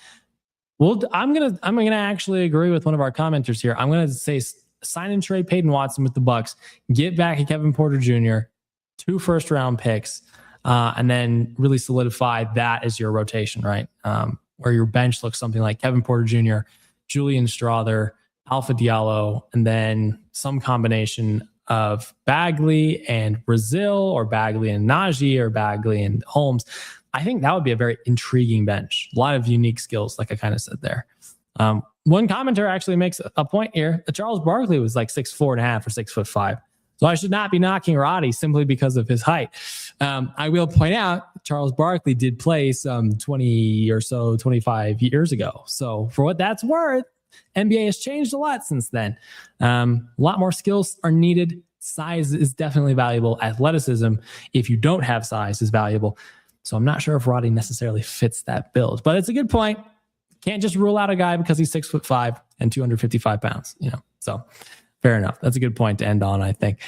Well, I'm gonna actually agree with one of our commenters here. I'm gonna say sign and trade Peyton Watson with the Bucks, get back a Kevin Porter Jr., 2 first-round picks. And then really solidify that as your rotation, right? Where your bench looks something like Kevin Porter Jr., Julian Strawther, Alpha Diallo, and then some combination of Bagley and Brazil, or Bagley and Naji, or Bagley and Holmes. I think that would be a very intriguing bench. A lot of unique skills, like I kind of said there. One commenter actually makes a point here that Charles Barkley was like 6'4.5" or 6'5". So I should not be knocking Roddy simply because of his height. I will point out Charles Barkley did play some 20 or so, 25 years ago. So for what that's worth, NBA has changed a lot since then. A lot more skills are needed. Size is definitely valuable. Athleticism, if you don't have size, is valuable. So I'm not sure if Roddy necessarily fits that build, but it's a good point. Can't just rule out a guy because he's 6'5" and 255 pounds, so fair enough. That's a good point to end on, I think.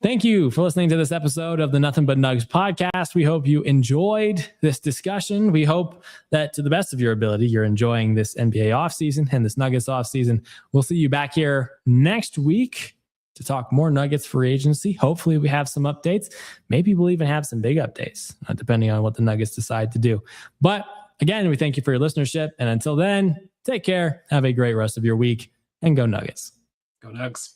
Thank you for listening to this episode of the Nothing But Nugs podcast. We hope you enjoyed this discussion. We hope that to the best of your ability, you're enjoying this NBA offseason and this Nuggets offseason. We'll see you back here next week to talk more Nuggets free agency. Hopefully we have some updates. Maybe we'll even have some big updates, depending on what the Nuggets decide to do. But again, we thank you for your listenership. And until then, take care. Have a great rest of your week, and go Nuggets. Go Nugs.